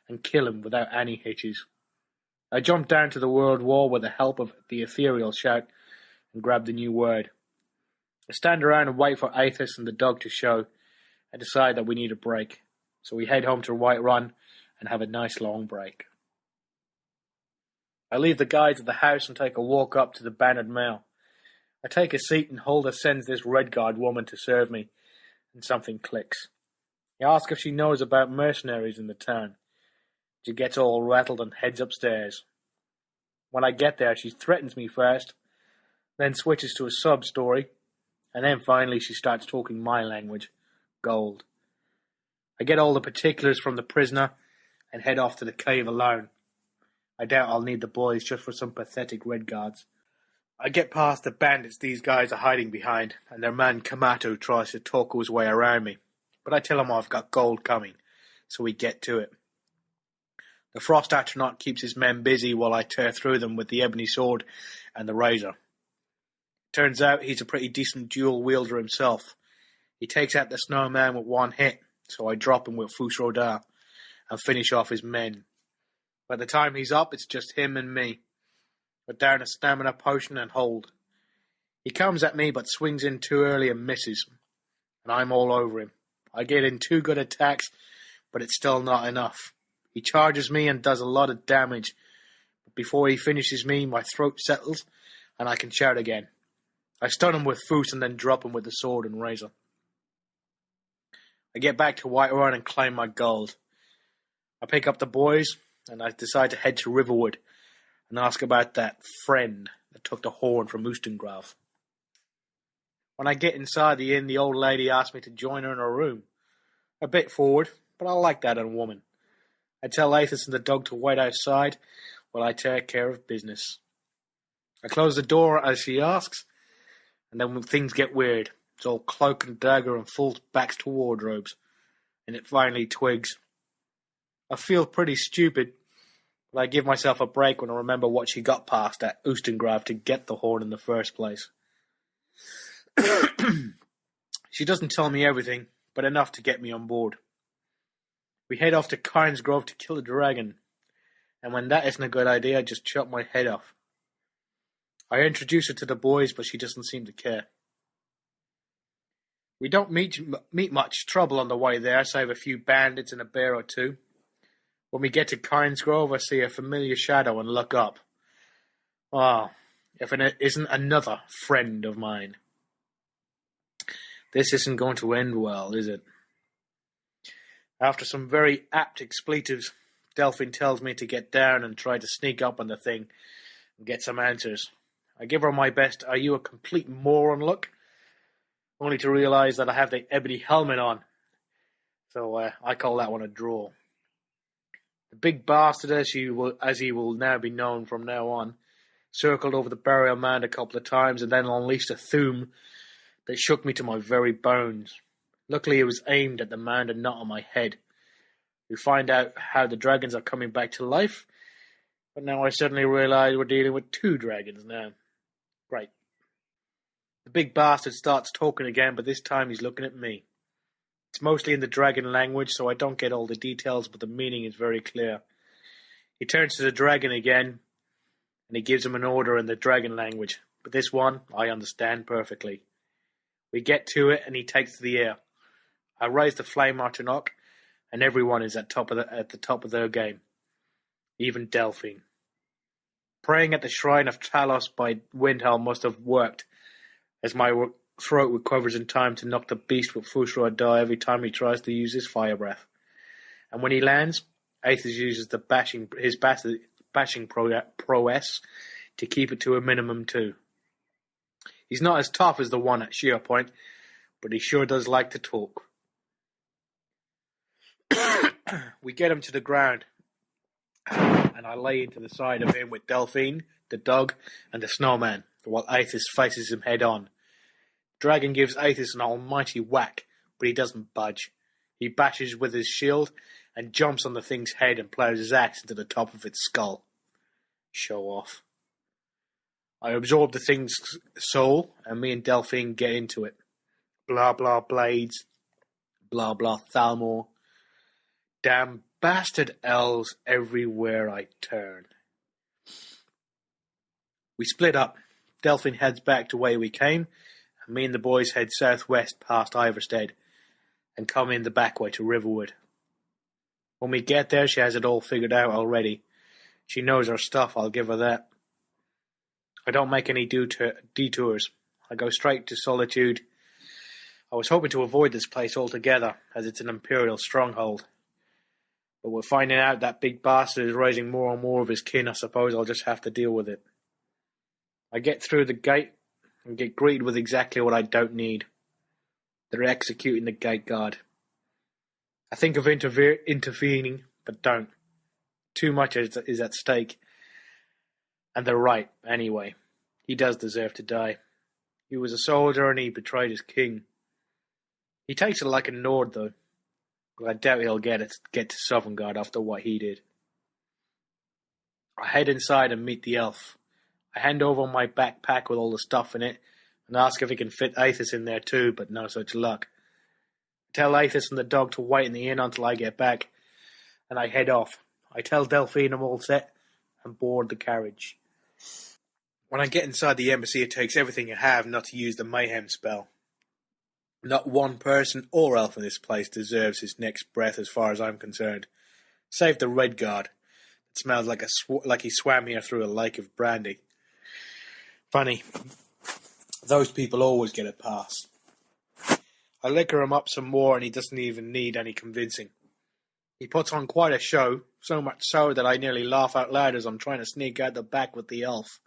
Speaker 7: and kill him without any hitches. I jump down to the World War with the help of the Ethereal Shout and grab the new word. I stand around and wait for Aethys and the dog to show and decide that we need a break. So we head home to Whiterun and have a nice long break. I leave the guides at the house and take a walk up to the Bannered Mail. I take a seat and Hulda sends this Redguard woman to serve me, and something clicks. He asks if she knows about mercenaries in the town. She gets all rattled and heads upstairs. When I get there, she threatens me first, then switches to a sub-story, and then finally she starts talking my language, gold. I get all the particulars from the prisoner and head off to the cave alone. I doubt I'll need the boys just for some pathetic red guards. I get past the bandits these guys are hiding behind, and their man Kamato tries to talk his way around me, but I tell him I've got gold coming, so we get to it. The Frost Astronaut keeps his men busy while I tear through them with the ebony sword and the razor. Turns out he's a pretty decent dual wielder himself. He takes out the snowman with one hit, so I drop him with Fus Rodar and finish off his men. By the time he's up, it's just him and me. Put down a stamina potion and hold. He comes at me but swings in too early and misses, and I'm all over him. I get in 2 good attacks, but it's still not enough. He charges me and does a lot of damage, but before he finishes me, my throat settles and I can shout again. I stun him with Fus and then drop him with the sword and razor. I get back to Whiterun and claim my gold. I pick up the boys and I decide to head to Riverwood and ask about that friend that took the horn from Ustengrav. When I get inside the inn, the old lady asks me to join her in her room. A bit forward, but I like that in a woman. I tell Athos and the dog to wait outside while I take care of business. I close the door as she asks, and then when things get weird, it's all cloak and dagger and full backs to wardrobes, and it finally twigs. I feel pretty stupid, but I give myself a break when I remember what she got past at Ustengrav to get the horn in the first place. She doesn't tell me everything, but enough to get me on board. We head off to Kynes Grove to kill a dragon, and when that isn't a good idea, I just chop my head off. I introduce her to the boys, but she doesn't seem to care. We don't meet much trouble on the way there, save a few bandits and a bear or two. When we get to Kynes Grove, I see a familiar shadow and look up. Ah, if it isn't another friend of mine. This isn't going to end well, is it? After some very apt expletives, Delphine tells me to get down and try to sneak up on the thing and get some answers. I give her my best "are you a complete moron" look, only to realise that I have the ebony helmet on. So I call that one a draw. The big bastard, as he will now be known from now on, circled over the burial mound a couple of times and then unleashed a thoom that shook me to my very bones. Luckily, it was aimed at the mound and not on my head. We find out how the dragons are coming back to life, but now I suddenly realise we're dealing with 2 dragons now. Great. The big bastard starts talking again, but this time he's looking at me. It's mostly in the dragon language, so I don't get all the details, but the meaning is very clear. He turns to the dragon again, and he gives him an order in the dragon language, but this one I understand perfectly. We get to it, and he takes to the air. I raise the flame Archonok, and everyone is at the top of their game. Even Delphine. Praying at the shrine of Talos by Windhelm must have worked, as my throat recovers in time to knock the beast with Fus Rodar every time he tries to use his fire breath. And when he lands, Athos uses his bashing prowess to keep it to a minimum too. He's not as tough as the one at Sheer Point, but he sure does like to talk. We get him to the ground, and I lay into the side of him with Delphine, the dog, and the snowman, while Athos faces him head on. Dragon gives Athos an almighty whack, but he doesn't budge. He bashes with his shield and jumps on the thing's head and plows his axe into the top of its skull. Show off. I absorb the thing's soul, and me and Delphine get into it. Blah blah blades, blah blah Thalmor. Damn bastard elves everywhere I turn. We split up. Delphine heads back to where we came, and me and the boys head southwest past Iverstead and come in the back way to Riverwood. When we get there, she has it all figured out already. She knows her stuff, I'll give her that. I don't make any detours. I go straight to Solitude. I I was hoping to avoid this place altogether, as it's an Imperial stronghold. But we're finding out that big bastard is raising more and more of his kin. I suppose I'll just have to deal with it. I get through the gate and get greeted with exactly what I don't need. They're executing the gate guard. I think of intervening, but don't. Too much is at stake. And they're right, anyway. He does deserve to die. He was a soldier and he betrayed his king. He takes it like a Nord, though. But I doubt he'll get to Sovngarde after what he did. I head inside and meet the elf. I hand over my backpack with all the stuff in it and ask if he can fit Aethys in there too, but no such luck. I tell Aethys and the dog to wait in the inn until I get back, and I head off. I tell Delphine I'm all set and board the carriage. When I get inside the embassy, it takes everything I have not to use the mayhem spell. Not one person or elf in this place deserves his next breath as far as I'm concerned. Save the Red Guard. It smells like he swam here through a lake of brandy. Funny. Those people always get a pass. I liquor him up some more and he doesn't even need any convincing. He puts on quite a show, so much so that I nearly laugh out loud as I'm trying to sneak out the back with the elf.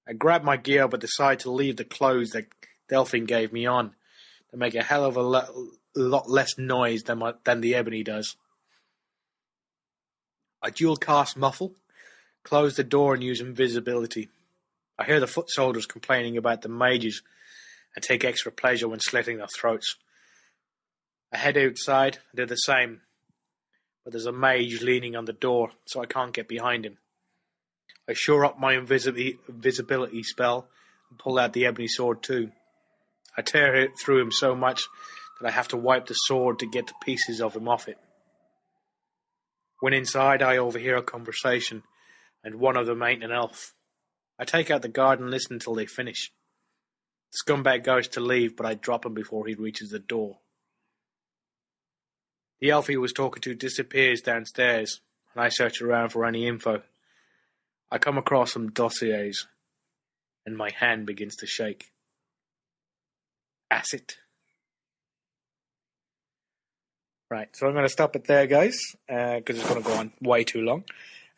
Speaker 7: I grab my gear but decide to leave the clothes that Delphine gave me on to make a hell of a lot less noise than the ebony does. I dual cast muffle, close the door and use invisibility. I hear the foot soldiers complaining about the mages and take extra pleasure when slitting their throats. I head outside and do the same, but there's a mage leaning on the door, so I can't get behind him. I shore up my invisibility spell and pull out the ebony sword too. I tear it through him so much that I have to wipe the sword to get the pieces of him off it. When inside, I overhear a conversation, and one of them ain't an elf. I take out the guard and listen until they finish. The scumbag goes to leave, but I drop him before he reaches the door. The elf he was talking to disappears downstairs, and I search around for any info. I come across some dossiers, and my hand begins to shake. Acid. Right, so I'm going to stop it there, guys, because it's going to go on way too long.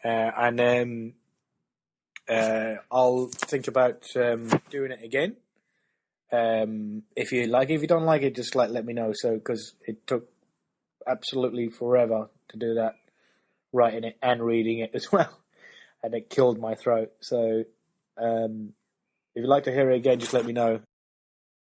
Speaker 7: And then I'll think about doing it again. If you like it. If you don't like it, just let me know. So, because it took absolutely forever to do that, writing it and reading it as well, and it killed my throat. So, if you'd like to hear it again, just let me know,